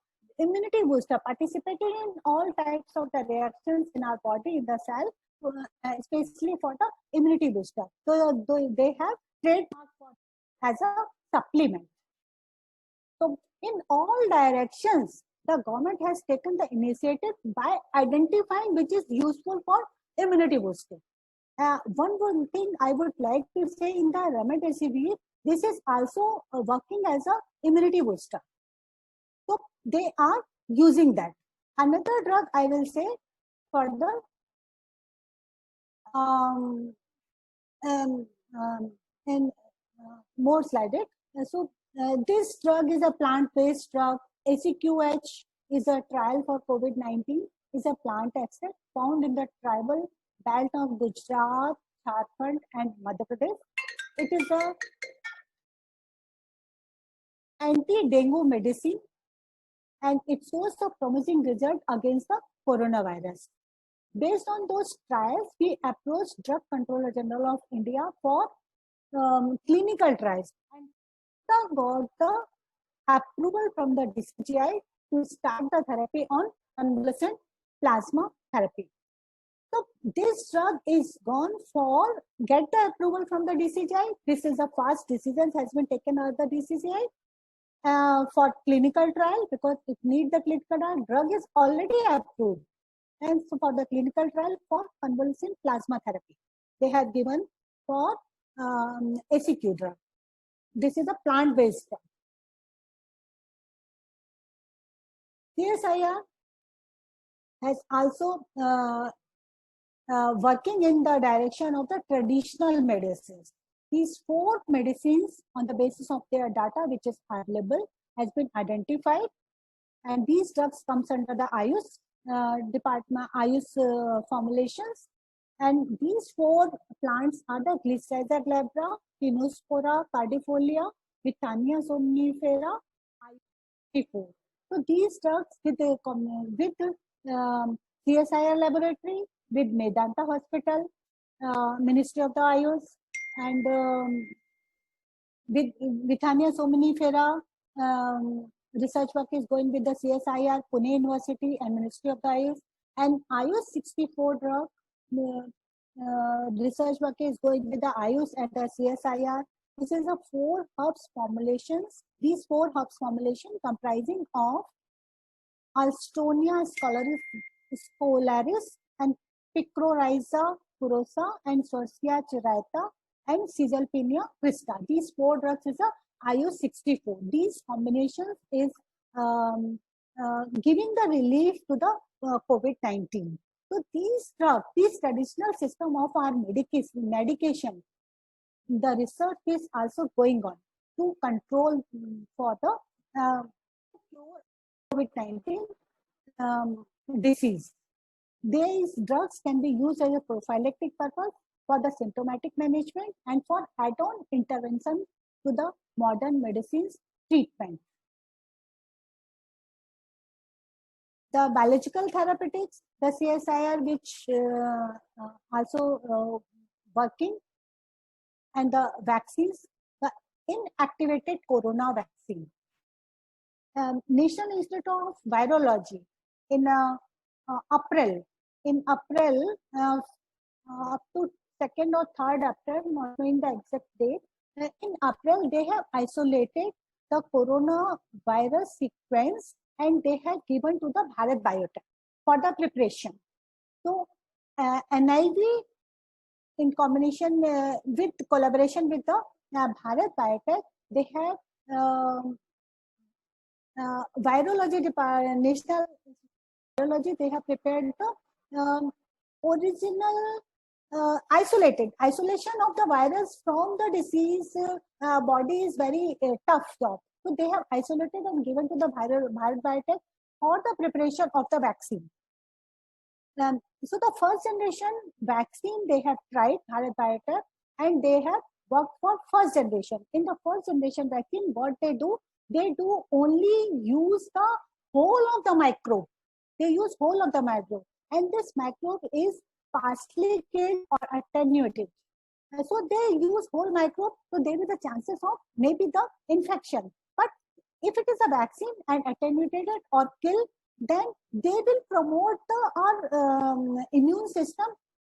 immunity booster, participating in all types of the reactions in our body in the cell, especially for the immunity booster. So they have trademark as a supplement. So in all directions, the government has taken the initiative by identifying which is useful for immunity boosting. One thing I would like to say in the remdesivir, this is also working as a immunity booster. So they are using that. Another drug I will say further, and more slided. So this drug is a plant-based drug. ACQH is a trial for COVID-19, is a plant extract found in the tribal belt of Gujarat, Jharkhand, and Madhya Pradesh. It is a anti-dengue medicine, and it shows a promising result against the coronavirus. Based on those trials, we approached Drug Controller General of India for clinical trials, and got the approval from the DCGI to start the therapy on convalescent plasma therapy. So this drug is gone for get the approval from the DCGI. This is a fast decision has been taken by the DCGI for clinical trial, because it needs the clinical trial. Drug is already approved, and so for the clinical trial for convalescent plasma therapy, they have given for ACQ drug. This is a plant-based drug. CSIR has also working in the direction of the traditional medicines. These 4 medicines on the basis of their data which is available has been identified, and these drugs comes under the Ayush department, Ayush formulations. And these 4 plants are the Glycyrrhizia glabra, Tinospora cardifolia, Withania somnifera, IC4. So these drugs with CSIR laboratory, with Medanta Hospital, Ministry of the Ayush, and with Withania somnifera, research work is going with the CSIR, Pune University, and Ministry of the Ayush, and Ayush 64 drug research work is going with the Ayush and the CSIR. This is a 4 herbs formulations. These 4 herbs formulation comprising of Alstonia scolaris and Picrorhiza purosa and Sorcia chirata and Caesalpinia crista. These 4 drugs is a Ayush 64. These combinations is giving the relief to the COVID-19. So these drugs, this traditional system of our medication, the research is also going on to control for the COVID-19 disease. These drugs can be used as a prophylactic purpose for the symptomatic management and for add-on intervention to the modern medicines treatment. the biological therapeutics, the CSIR, which also working, and the vaccines, the inactivated corona vaccine. National Institute of Virology in April, up to 2nd or 3rd April, not knowing the exact date, in April they have isolated the coronavirus sequence and they have given to the Bharat Biotech for the preparation. So NIV, in combination with collaboration with the Bharat Biotech, they have virology department, national virology, they have prepared the original isolation of the virus from the disease body is very tough job. So they have isolated and given to the Bharat Biotech for the preparation of the vaccine. So the first generation vaccine they have tried, Bharat Biotech, and they have worked for first generation. In the first generation vaccine, what they do only use the whole of the microbe. They use whole of the microbe, and this microbe is partially killed or attenuated. So they use whole microbe, so there is a chances of maybe the infection. But if it is a vaccine and attenuated or killed, then they will promote our immune system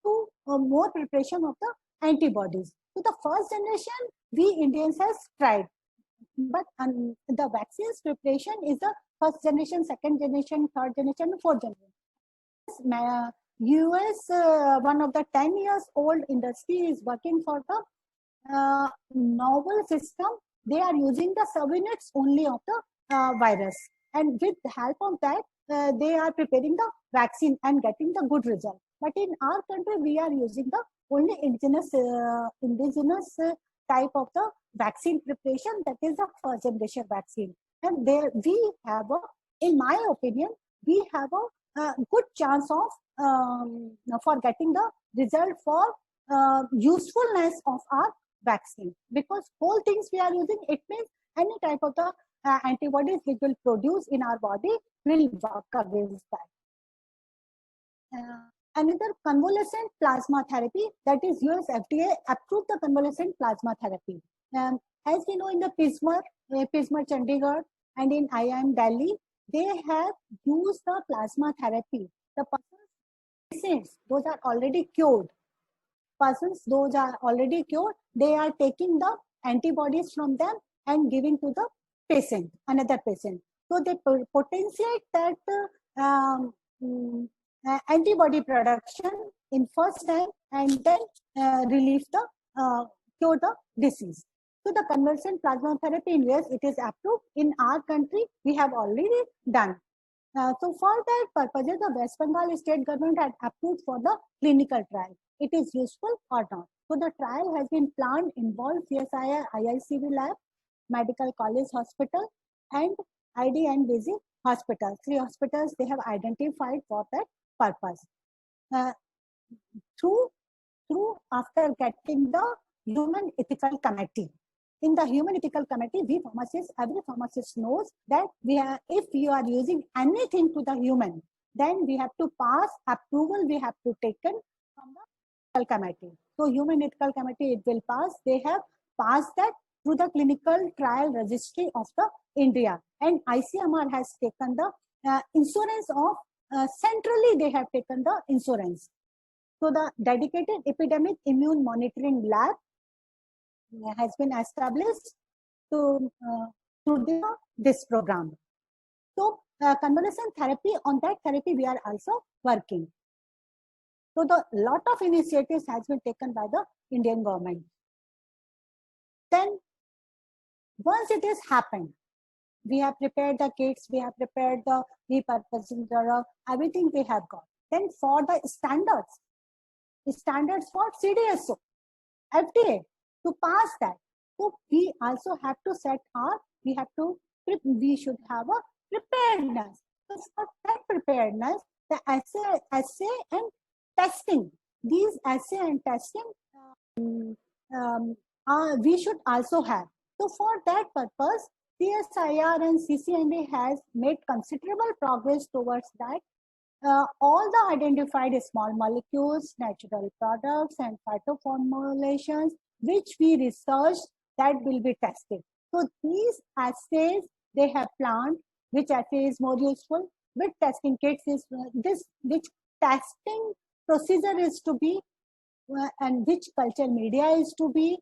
to more preparation of the antibodies. So the first generation we Indians has tried, but the vaccines preparation is the first generation, second generation, third generation, fourth generation. US, one of the 10 years old industry is working for the novel system. They are using the subunits only of the virus, and with the help of that, they are preparing the vaccine and getting the good result. But in our country, we are using the only indigenous type of the vaccine preparation, that is the first generation vaccine. And there we have, in my opinion, we have a good chance of for getting the result for usefulness of our vaccine, because whole things we are using, it means any type of the antibodies which will produce in our body will work against that. Another convalescent plasma therapy, that is US FDA approved the convalescent plasma therapy. As we know, in the PISMR Chandigarh and in IIM Delhi, they have used the plasma therapy. The patients, those are already cured. Those are already cured, they are taking the antibodies from them and giving to the patient, another patient. So they potentiate that antibody production in first time and then relieve the cure the disease. So the convalescent plasma therapy in US, it is approved. In our country, we have already done. So for that purpose, the West Bengal state government had approved for the clinical trial. It is useful or not. So the trial has been planned, involved CSIR, IICV lab, Medical College Hospital, and ID and Busy Hospital. 3 hospitals they have identified for that purpose. Through after getting the Human Ethical Committee. In the Human Ethical Committee, we pharmacists, every pharmacist knows that if you are using anything to the human, then we have to pass approval, we have to take it from the Ethical Committee. So Human Ethical Committee, it will pass. They have passed that through the clinical trial registry of the India. And ICMR has taken the insurance of, centrally they have taken the insurance. So the dedicated epidemic immune monitoring lab has been established to this program. So convalescent therapy, on that therapy we are also working. So the lot of initiatives has been taken by the Indian government. Then once it has happened, we have prepared the kits, we have prepared the repurposing drug, everything we have got. Then for the standards for CDSO, FDA, to pass that. So we also have to set we should have a preparedness. So for that preparedness, the assay and testing, these assay and testing we should also have. So for that purpose, CSIR and CCNA has made considerable progress towards that. All the identified small molecules, natural products, and phytoformulations which we researched that will be tested. So these assays they have planned, which assay is more useful, which testing kits is which testing procedure is to be, and which culture media is to be.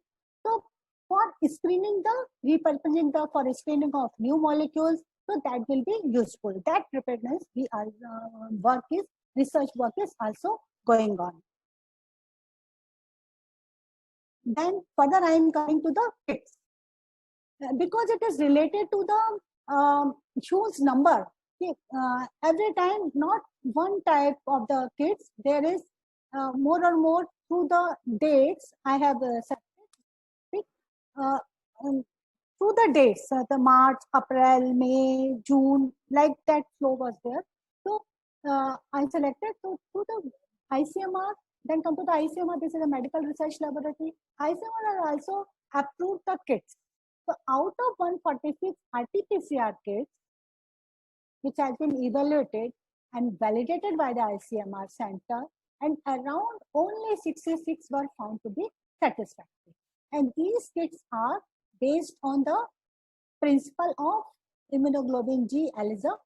So for screening repurposing for screening of new molecules, so that will be useful. That preparedness research work is also going on. Then further I am coming to the kits. Because it is related to the huge number. Every time, not one type of the kits, there is more or more through the dates. I have through the dates, the March, April, May, June, like that flow was there. So I selected to the ICMR, then come to the ICMR. This is a medical research laboratory. ICMR also approved the kits. So out of 146 RT-PCR kits, which has been evaluated and validated by the ICMR center, and around only 66 were found to be satisfactory. And these kits are based on the principle of immunoglobulin G ELISA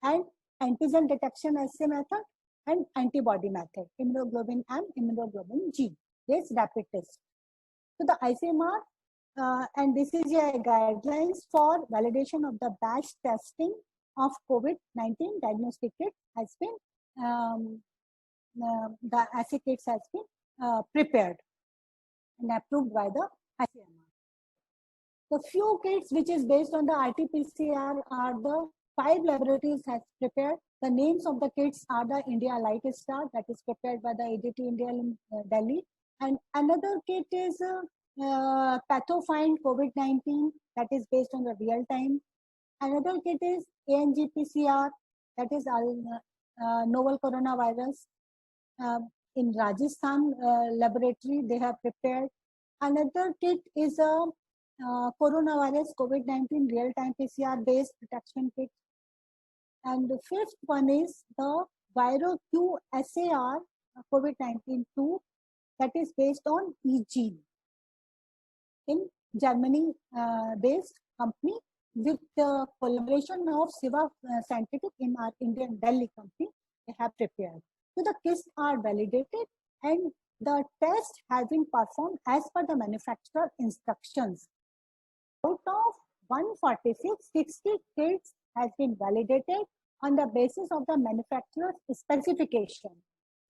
and antigen detection assay method and antibody method, immunoglobulin M, immunoglobulin G, this rapid test. So the ICMR and this is a guidelines for validation of the batch testing of COVID-19 diagnostic kit has been, the assay kits has been prepared and approved by the ICMR. The few kits which is based on the RT-PCR are the 5 laboratories has prepared. The names of the kits are the India Light Star that is prepared by the ADT India in Delhi. And another kit is PathoFind COVID-19 that is based on the real time. Another kit is ANG-PCR that is novel coronavirus. In Rajasthan laboratory they have prepared. Another kit is a coronavirus COVID-19 real-time PCR based detection kit. And the 5th one is the ViroQ SAR COVID-19 2 that is based on eGene in Germany based company with the collaboration of Siva Scientific in our Indian Delhi company they have prepared. So the kits are validated and the test has been performed as per the manufacturer instructions. Out of 146, 60 kits has been validated on the basis of the manufacturer's specification.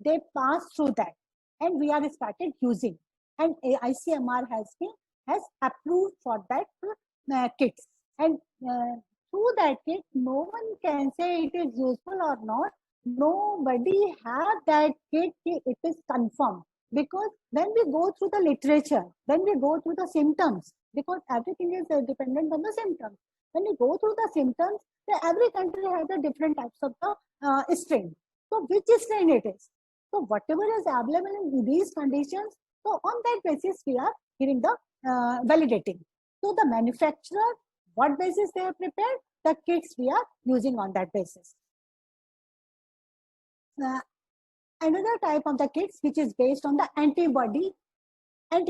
They passed through that and we are started using, and ICMR has approved for that kits. And through that kit, no one can say it is useful or not. Nobody have that kit, it is confirmed. Because when we go through the literature, when we go through the symptoms, because everything is dependent on the symptoms. When we go through the symptoms, every country has a different types of the strain. So which strain it is? So whatever is available in these conditions, so on that basis we are giving the validating. So the manufacturer, what basis they have prepared, the kits we are using on that basis. Another type of the kits which is based on the antibody. So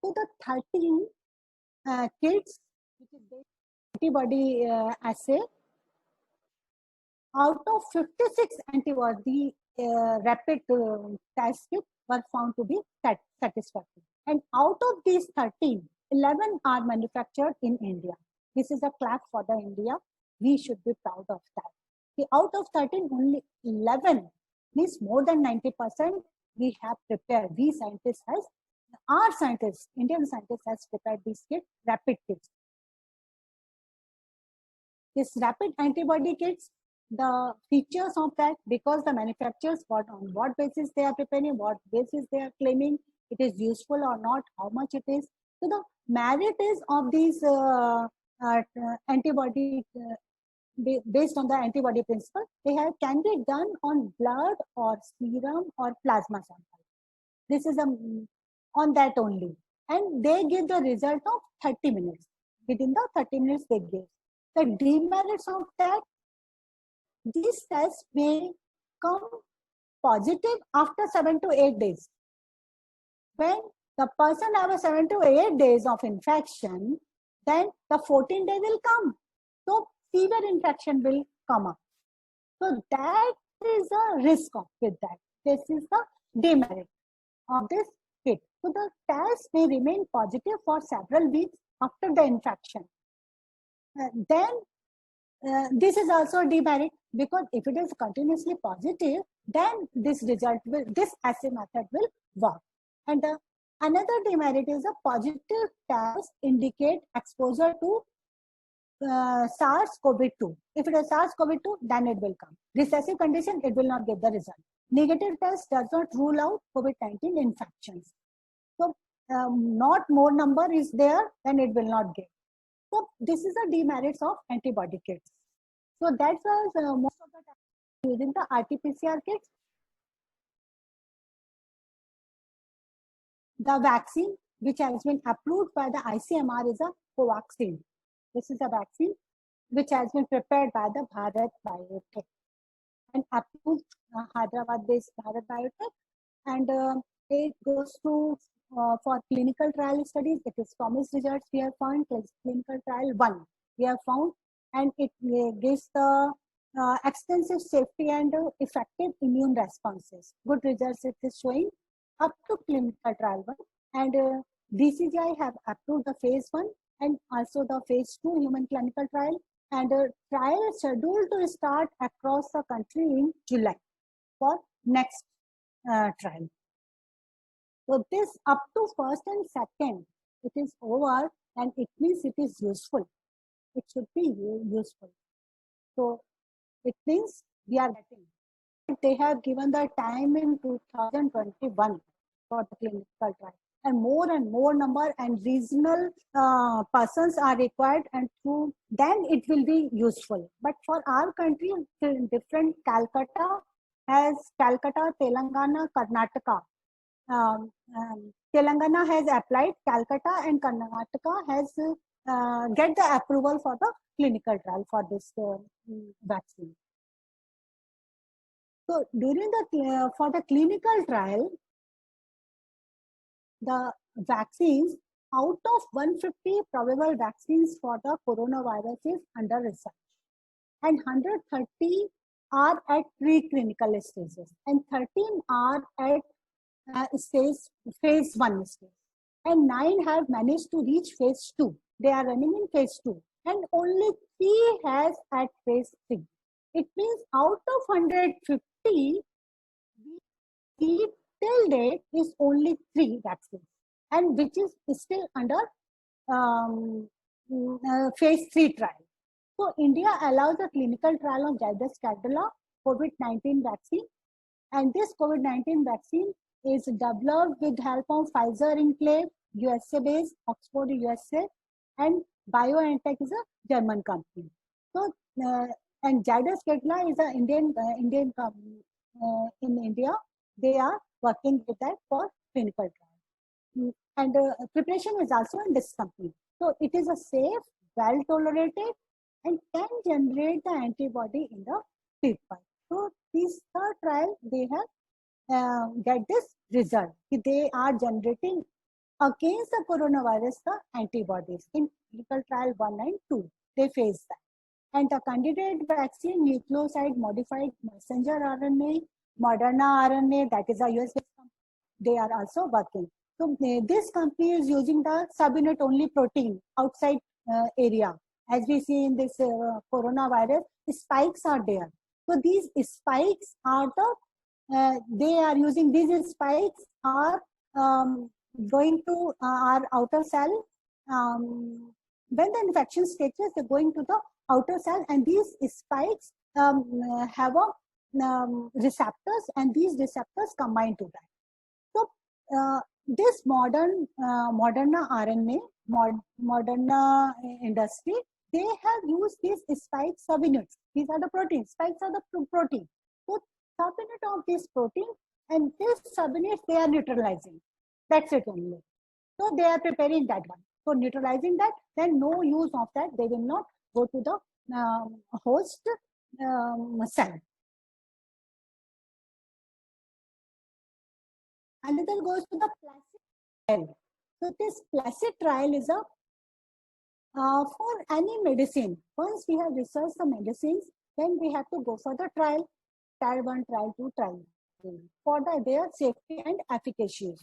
the 13 kits which is based on antibody assay, out of 56 antibody rapid test kits were found to be satisfactory. And out of these 13, 11 are manufactured in India. This is a clap for the India. We should be proud of that. See, out of 13, only 11 means more than 90% we have prepared. We scientists our scientists, Indian scientists has prepared these kits, rapid kits. This rapid antibody kits, the features of that, because the manufacturers, on what basis they are preparing, what basis they are claiming it is useful or not, how much it is. So the merit is of these antibody based on the antibody principle, can be done on blood or serum or plasma sample. This is on that only, and they give the result of 30 minutes. within the 30 minutes they give. The demerits of that, these tests may come positive after 7 to 8 days. When the person has 7 to 8 days of infection, then the 14 day will come. So severe infection will come up. So that is a risk of with that. This is the demerit of this kit. So the test may remain positive for several weeks after the infection. Then this is also a demerit, because if it is continuously positive, then this assay method will work. And another demerit is a positive test indicate exposure to SARS-CoV-2. If it is SARS-CoV-2, then it will come. Recessive condition, it will not give the result. Negative test does not rule out COVID-19 infections. So not more number is there, then it will not give. So this is the demerits of antibody kits. So that's why most of the time using the RT-PCR kits. The vaccine which has been approved by the ICMR is a Covaxin. This is a vaccine which has been prepared by the Bharat Biotech and approved Hyderabad-based Bharat Biotech, and it goes to for clinical trial studies. It is promised results we have found. Clinical trial 1 we have found, and it gives the extensive safety and effective immune responses. Good results it is showing up to clinical trial 1, and DCGI have approved the phase 1 and also the phase 2 human clinical trial, and trial is scheduled to start across the country in July for next trial. So this up to first and second, it is over, and it means it is useful. It should be useful. So it means we are getting. They have given the time in 2021 for the clinical trial, and more number and regional persons are required, and through then it will be useful. But for our country, different Calcutta, Telangana, Karnataka. Telangana has applied, Calcutta and Karnataka has get the approval for the clinical trial for this vaccine. So during the for the clinical trial, the vaccines, out of 150 probable vaccines for the coronavirus is under research, and 130 are at preclinical stages, and 13 are at phase 1 stage, and 9 have managed to reach phase 2. They are running in phase 2, and only 3 has at phase 3. It means out of 150, we till date is only 3 vaccines, and which is still under phase 3 trial. So India allows a clinical trial of Zydus Cadila COVID-19 vaccine, and this COVID-19 vaccine is developed with help of Pfizer Enclave, USA based, Oxford, USA, and BioNTech is a German company. So and Zydus Cadila is an Indian company in India. They are working with that for clinical trial, and preparation is also in this company. So it is a safe, well tolerated, and can generate the antibody in the people. So this third trial they have get this result. They are generating against the coronavirus the antibodies in clinical trial 1 and 2. They face that. And the candidate vaccine, nucleoside modified messenger RNA, Moderna RNA, that is a US based company, they are also working. So this company is using the subunit only protein outside area. As we see in this coronavirus, spikes are there. So these spikes are the, they are using these spikes are going to our outer cell. When the infection stages, they're going to the outer cell, and these spikes have a receptors, and these receptors combine to that. So this Moderna RNA, Moderna industry, they have used these spike subunits. These are the proteins. Spikes are the protein. So subunit of this protein, and this subunit they are neutralizing. That's it only. So they are preparing that one. For neutralizing that, then no use of that. They will not go to the host cell. Another goes to the placid trial. So this placid trial is a for any medicine. Once we have researched the medicines, then we have to go for the trial 1, trial 2, trial 3 for their safety and efficacy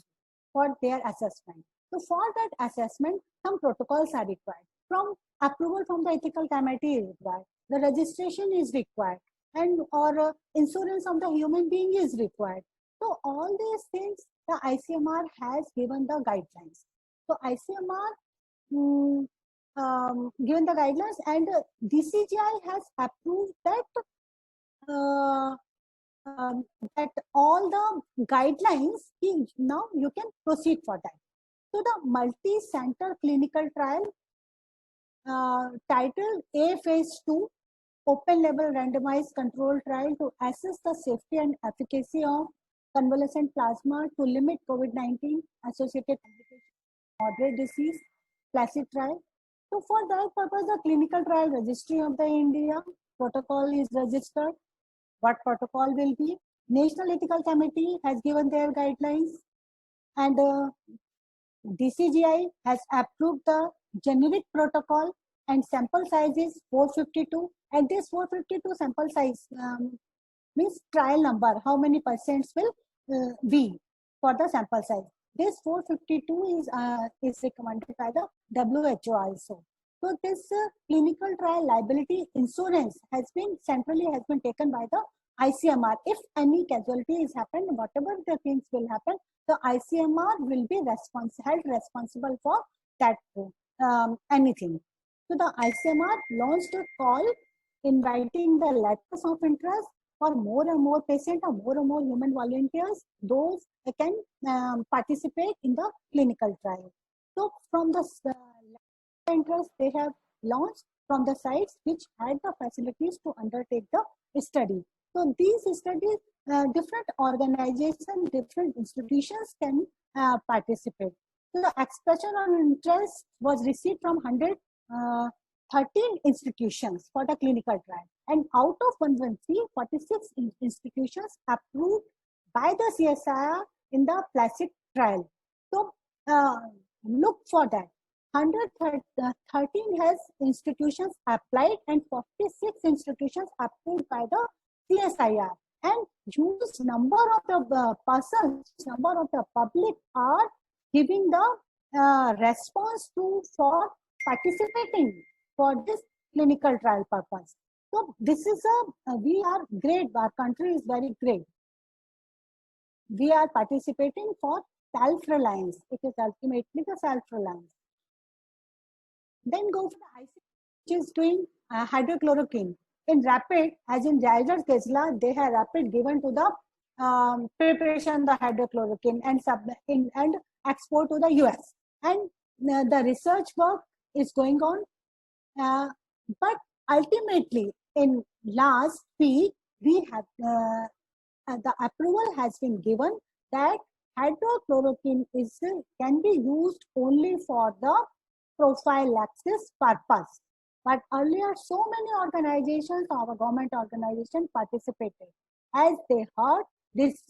for their assessment. So for that assessment, some protocols are required. From approval from the ethical committee is required. The registration is required, and or insurance of the human being is required. So all these things, the ICMR has given the guidelines. So ICMR given the guidelines, and DCGI has approved that that all the guidelines, now you can proceed for that. So the multi-center clinical trial titled A Phase 2 Open Label Randomized Control Trial to assess the safety and efficacy of convalescent plasma to limit COVID-19 associated moderate disease, placid trial. So for that purpose, the clinical trial registry of the India protocol is registered. What protocol will be? National Ethical Committee has given their guidelines, and DCGI has approved the generic protocol, and sample size is 452. And this 452 sample size means trial number, how many percents will be for the sample size. This 452 is recommended by the WHO also. So this clinical trial liability insurance has been centrally taken by the ICMR. If any casualty is happened, whatever the things will happen, the ICMR will be held responsible for that anything. So the ICMR launched a call inviting the letters of interest for more and more patients or more and more human volunteers, those can participate in the clinical trial. So from the interest they have launched from the sites which had the facilities to undertake the study. So these studies, different organizations, different institutions can participate. So the expression of interest was received from 113 institutions for the clinical trial. And out of 113, 46 institutions approved by the CSIR in the placid trial. So look for that. 113 has institutions applied and 46 institutions approved by the CSIR. And huge number of the persons, number of the public are giving the response for participating for this clinical trial purpose. So this is we are great, our country is very great. We are participating for self-reliance. It is ultimately the self-reliance. Then go for the ICMR, which is doing hydrochloroquine. In rapid, as in Zydus Gesla, they have rapid given to the preparation the hydrochloroquine and export to the US. And the research work is going on. But ultimately, in last week, we have the approval has been given that hydrochloroquine can be used only for the prophylaxis purpose. But earlier, so many organizations, our government organization participated, as they heard this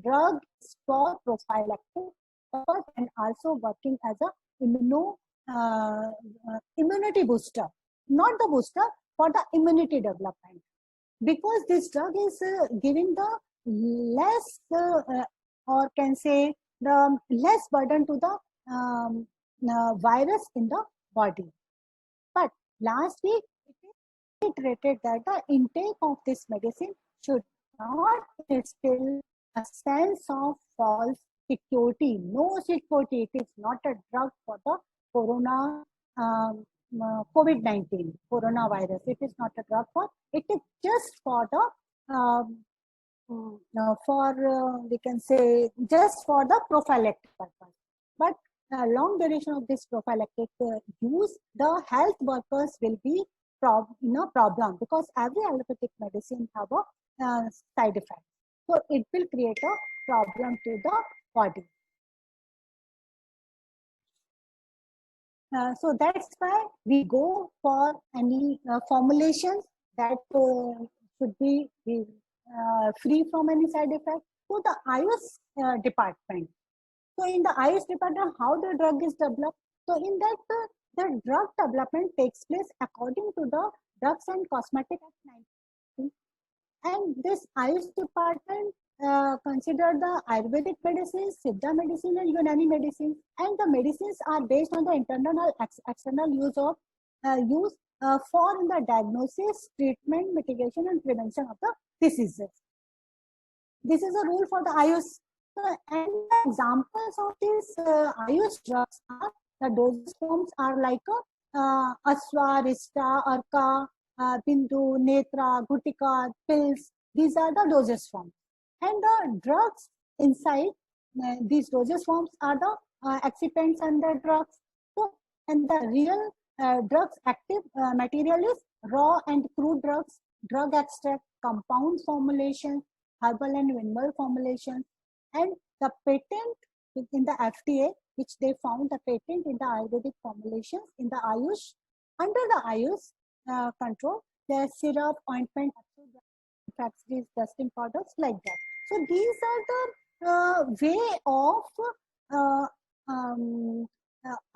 drug is for prophylactic purpose and also working as a immunity booster, not the booster, for the immunity development. Because this drug is giving the less or can say the less burden to the virus in the body. But last week, it reiterated that the intake of this medicine should not instill a sense of false security. No security. It is not a drug for the corona COVID-19 coronavirus. It is not a drug for. It is just for the we can say just for the prophylactic purpose. But long duration of this prophylactic use, the health workers will be problem, because every allopathic medicine have a side effect. So it will create a problem to the body. So that's why we go for any formulations that should be free from any side effect to the IUS department. So in the IUS department, how the drug is developed? So in that, the drug development takes place according to the Drugs and Cosmetic Act 19. And this IUS department consider the Ayurvedic medicines, Siddha medicine, and Unani medicine. And the medicines are based on the internal external use of for in the diagnosis, treatment, mitigation, and prevention of the diseases. This is a rule for the IUS. And the examples of these IUS drugs are the dosage forms are like Aswa, Rista, Arka, Bindu, Netra, Gutika, pills. These are the dosage forms. And the drugs inside these dosage forms are the excipients and the drugs. So, and the real drugs active material is raw and crude drugs, drug extract, compound formulation, herbal and mineral formulation, and the patent in the FDA, which they found the patent in the Ayurvedic formulations in the Ayush, under the Ayush control, the syrup, ointment, factories, dusting products like that. So these are the way of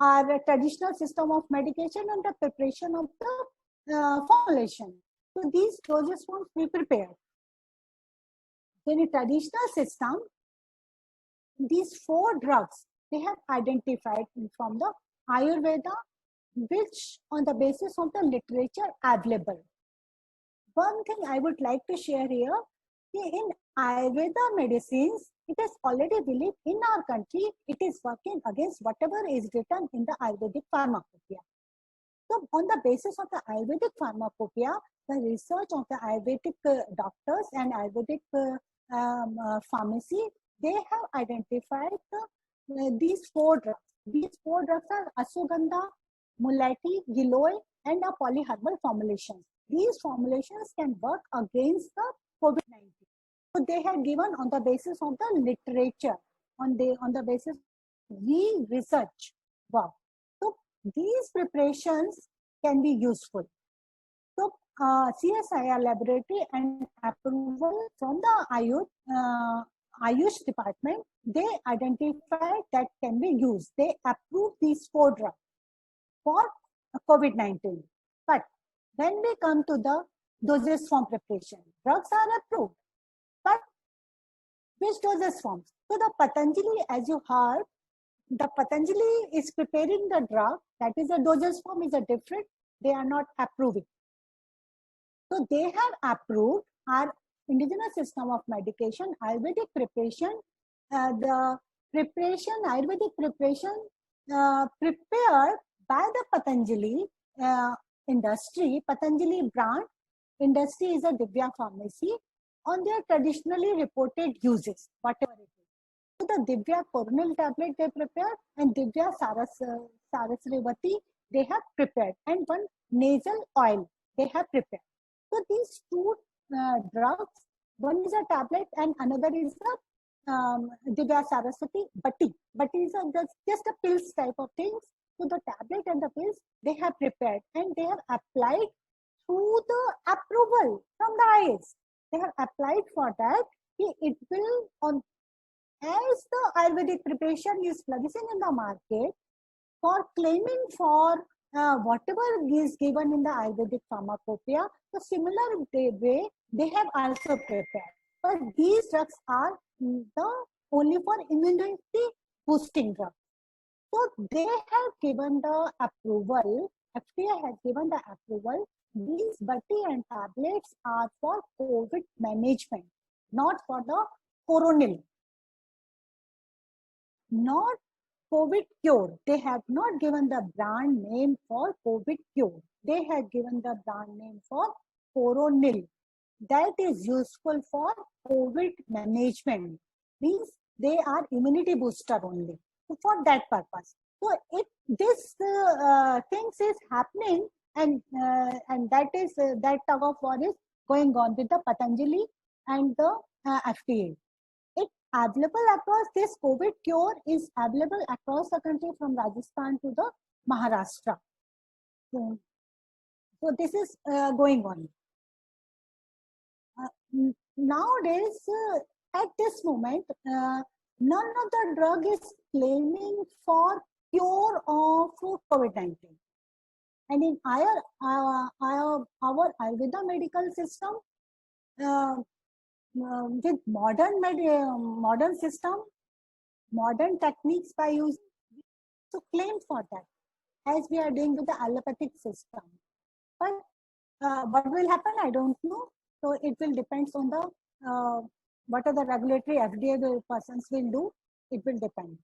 our traditional system of medication and the preparation of the formulation. So these dosage forms we prepare. In a traditional system, these 4 drugs they have identified from the Ayurveda, which on the basis of the literature available. One thing I would like to share here, in Ayurveda medicines, it is already believed in our country, it is working against whatever is written in the Ayurvedic pharmacopoeia. So on the basis of the Ayurvedic pharmacopoeia, the research of the Ayurvedic doctors and Ayurvedic pharmacy, they have identified these 4 drugs. These 4 drugs are Ashwagandha, Mulati, Giloy, and a polyherbal formulation. These formulations can work against the COVID-19. So they have given on the basis of the literature, on the basis of research work. So these preparations can be useful. So CSIR laboratory and approval from the Ayush department, they identified that can be used. They approved these 4 drugs for COVID-19. But when we come to the dosage form preparation, drugs are approved. But which dosage forms? So the Patanjali, as you heard, the Patanjali is preparing the drug. That is, the dosage form is a different. They are not approving. So they have approved our indigenous system of medication, Ayurvedic preparation, the preparation, Ayurvedic preparation prepared by the Patanjali industry, Patanjali brand. Industry is a Divya pharmacy on their traditionally reported uses, whatever it is. So the Divya coronal tablet they prepared and Divya Sarasrevati they have prepared, and one nasal oil they have prepared. So these 2 drugs, one is a tablet and another is a Divya Saraswati Bati. Bati is just a pills type of things. So the tablet and the pills they have prepared and they have applied through the approval from the IS. They have applied for that. It will on as the Ayurvedic preparation is flourishing in the market for claiming for whatever is given in the Ayurvedic pharmacopoeia, the similar way they have also prepared. But these drugs are the only for immunity boosting drugs. So they have given the approval, FDA has given the approval. These bati and tablets are for COVID management, not for the coronal, not COVID cure. They have not given the brand name for COVID cure. They have given the brand name for coronal. That is useful for COVID management. Means they are immunity booster only. So for that purpose. So if this things is happening and that is that tug of war is going on with the Patanjali and the FDA. It's available across this COVID cure is available across the country from Rajasthan to the Maharashtra. So this is going on. Nowadays, at this moment, none of the drug is claiming for cure of COVID-19. And in our Ayurveda medical system, with modern system, modern techniques by using to claim for that, as we are doing with the allopathic system. But what will happen, I don't know. So it will depend on the what are the regulatory FDA persons will do. It will depend.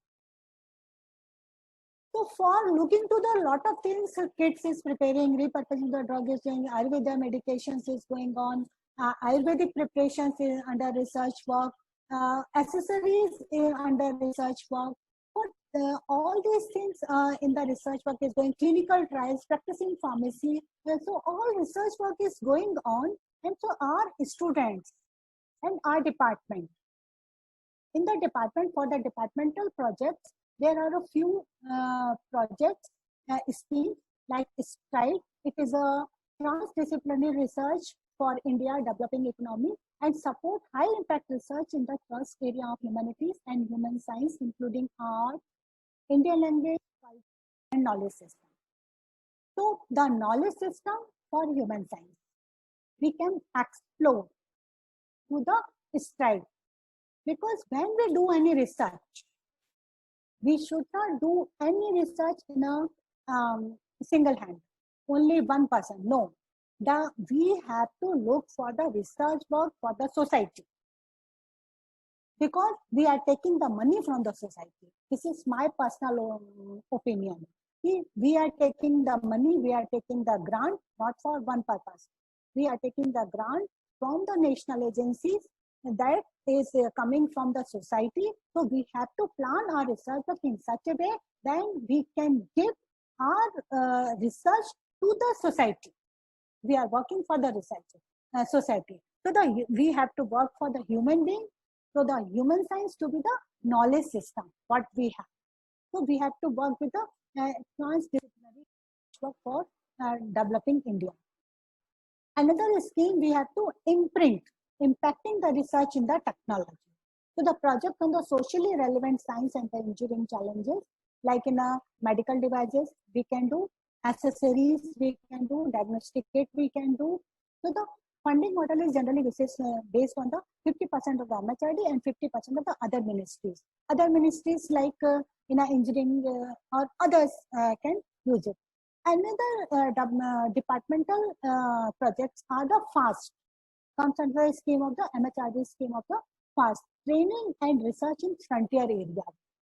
So for looking to the lot of things, KITS is preparing, repurposing the drug is doing, Ayurveda medications is going on, Ayurvedic preparations is under research work, accessories is under research work. But all these things in the research work is going, clinical trials, practicing pharmacy. So all research work is going on, and so our students and our department. In the department, for the departmental projects, there are a few projects, schemes like STRIDE. It is a transdisciplinary research for India developing economy and support high impact research in the trust area of humanities and human science, including art, Indian language, culture, and knowledge system. So the knowledge system for human science, we can explore to the STRIDE. Because when we do any research, we should not do any research in a single hand, only one person. No, we have to look for the research work for the society. Because we are taking the money from the society. This is my personal opinion. We are taking the money, we are taking the grant, not for one purpose. We are taking the grant from the national agencies that is coming from the society. So we have to plan our research work in such a way that we can give our research to the society. We are working for the research society. So we have to work for the human being. So the human science to be the knowledge system, what we have. So we have to work with the transdisciplinary work for developing India. Another scheme, we have to imprint, impacting the research in the technology. So the project on the socially relevant science and the engineering challenges, like in medical devices, we can do accessories, we can do diagnostic kit, we can do. So the funding model is generally based on the 50% of the MHRD and 50% of the other ministries. Other ministries like in engineering or others can use it. Another departmental projects are the FAST, comes under the scheme of the MHRD scheme of the FAST, training and research in frontier areas.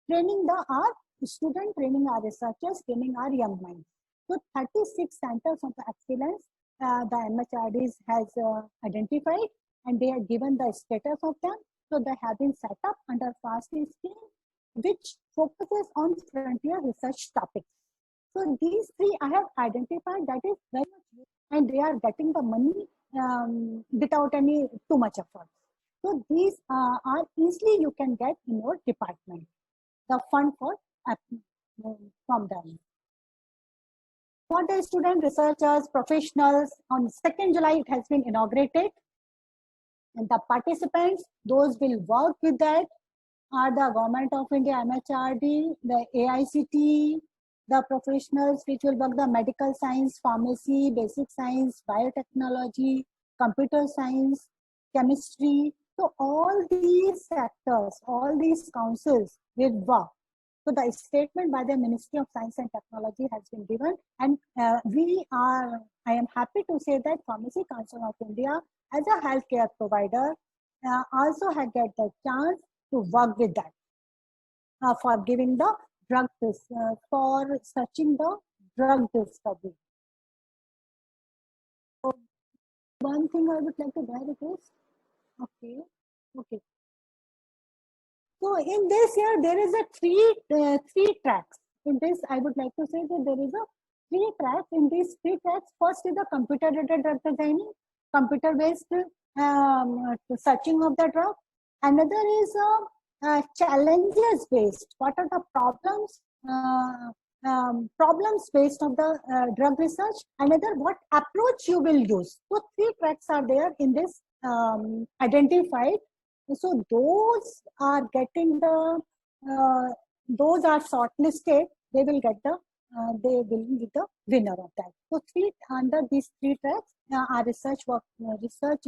Training our students, training our researchers, training our young minds. So 36 centers of the excellence the MHRDs has identified, and they are given the status of them. So they have been set up under FAST scheme, which focuses on frontier research topics. So these three I have identified that is very much useful, and they are getting the money without any too much effort. So these are easily you can get in your department, the fund for from them. For the student researchers, professionals, on 2nd July it has been inaugurated. And the participants, those will work with that, are the Government of India, MHRD, the AICT, the professionals which will work the medical science, pharmacy, basic science, biotechnology, computer science, chemistry. So all these sectors, all these councils will work. So the statement by the Ministry of Science and Technology has been given, and I am happy to say that Pharmacy Council of India as a healthcare provider also had get the chance to work with that for giving the drug for searching the drug discovery. So one thing I would like to add is, okay. So in this year, there is a three tracks. In this, I would like to say that there is a 3 tracks. In these 3 tracks, first is the computer-aided drug designing, computer-based searching of the drug. Another is challenges-based. What are the problems problems based on the drug research. Another, what approach you will use. So 3 tracks are there in this identified. So those are getting the, those are shortlisted. They will get the, they will be the winner of that. So under these 3 tracks, our research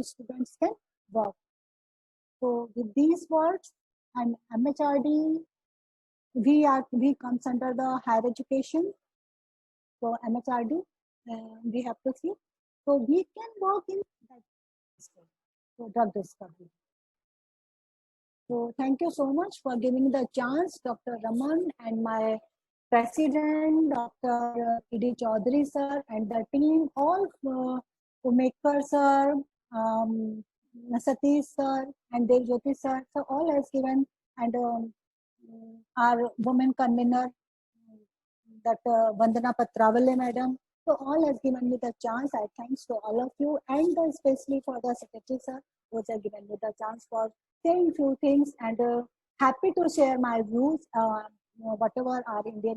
students can work. So with these words, and MHRD, we comes under the higher education. So MHRD, we have to see. So we can work in that space, so drug discovery. So thank you so much for giving the chance, Dr. Raman, and my president, Dr. P.D. Chaudhary sir, and the team, all Umekar sir, Satish sir, and Devjyoti sir. So all has given, and our women convener, that Vandana Patravale madam. So all has given me the chance. I thanks to all of you, and especially for the secretary sir, who has given me the chance for saying few things, and happy to share my views, whatever our India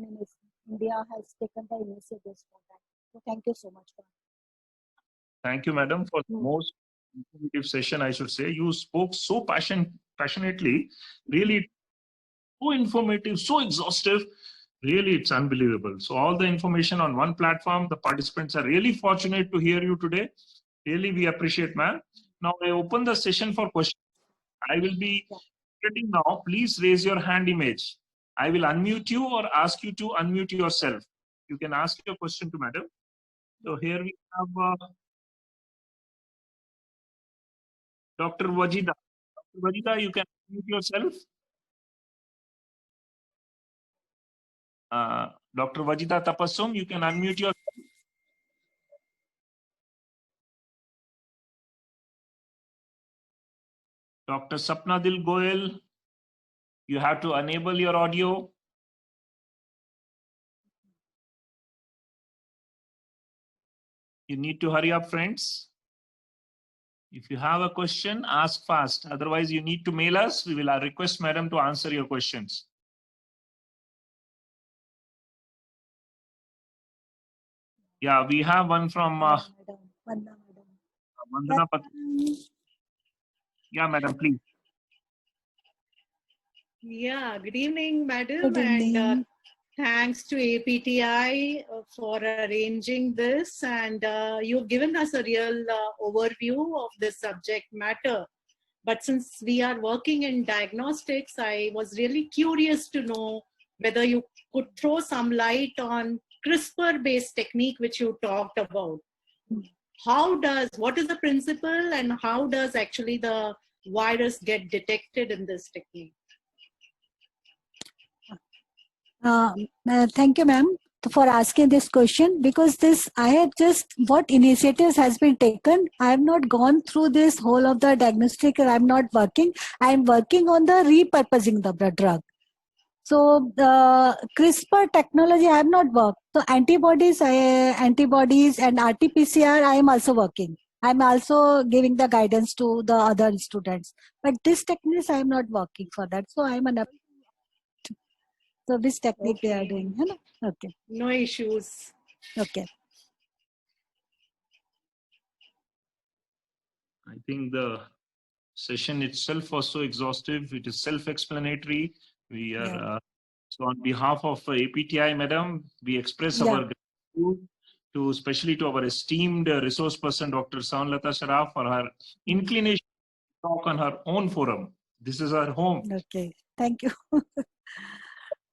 has taken the initiatives for that. So thank you so much. Thank you, madam, for the most informative session, I should say. You spoke so passionately, really so informative, so exhaustive. Really, it's unbelievable. So all the information on one platform, the participants are really fortunate to hear you today. Really, we appreciate, ma'am. Now I open the session for questions. I will be getting now. Please raise your hand image. I will unmute you or ask you to unmute yourself. You can ask your question to madam. So here we have Dr. Wajida. Dr. Wajida, you can unmute yourself. Dr. Wajida Tapassum, you can unmute yourself. Dr. Sapnadil Goel, you have to enable your audio. You need to hurry up, friends. If you have a question, ask fast. Otherwise, you need to mail us. We will request madam to answer your questions. Yeah, we have one from Vandana Patravale. Yeah, madam, please. Yeah, good evening, madam. Good evening. And thanks to APTI for arranging this. And you've given us a real overview of this subject matter. But since we are working in diagnostics, I was really curious to know whether you could throw some light on CRISPR-based technique, which you talked about. What is the principle, and how does actually the virus get detected in this technique? Thank you, ma'am, for asking this question, because I have just, what initiatives has been taken. I have not gone through this whole of the diagnostic. I'm not working. I'm working on the repurposing the drug. So the CRISPR technology I have not worked. So antibodies and RT-PCR I am also working. I'm also giving the guidance to the other students. But this techniques I am not working for that. So I'm an. So this technique they are doing. Okay. No issues. Okay. I think the session itself was so exhaustive. It is self-explanatory. We are so on behalf of APTI, madam, we express our gratitude to especially to our esteemed resource person, Dr. Savanlata Sharaf, for her inclination to talk on her own forum. This is her home. Okay. Thank you.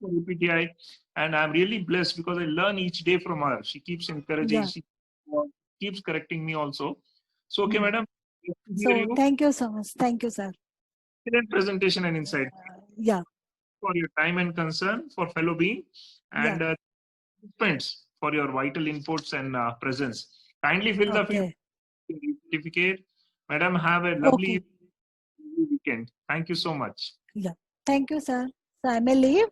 APTI, and I'm really blessed because I learn each day from her. She keeps encouraging, she keeps correcting me also. So, okay, madam. So, thank you so much. Thank you, sir. Excellent presentation and insight. For your time and concern, for fellow being, and participants for your vital inputs and presence. Kindly fill the certificate. Madam, have a lovely weekend. Thank you so much. Yeah. Thank you, sir. So I may leave.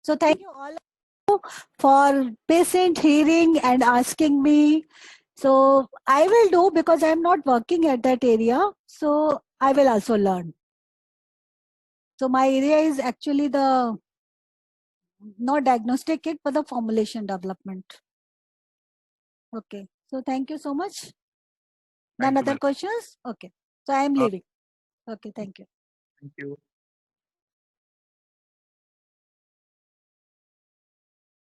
So thank you all for patient hearing and asking me. So I will do, because I'm not working at that area. So I will also learn. So my area is actually the not diagnostic kit, but the formulation development. Okay. So thank you so much. Thank None you, other madam. questions? Okay. So I am leaving. Okay. Thank you. Thank you.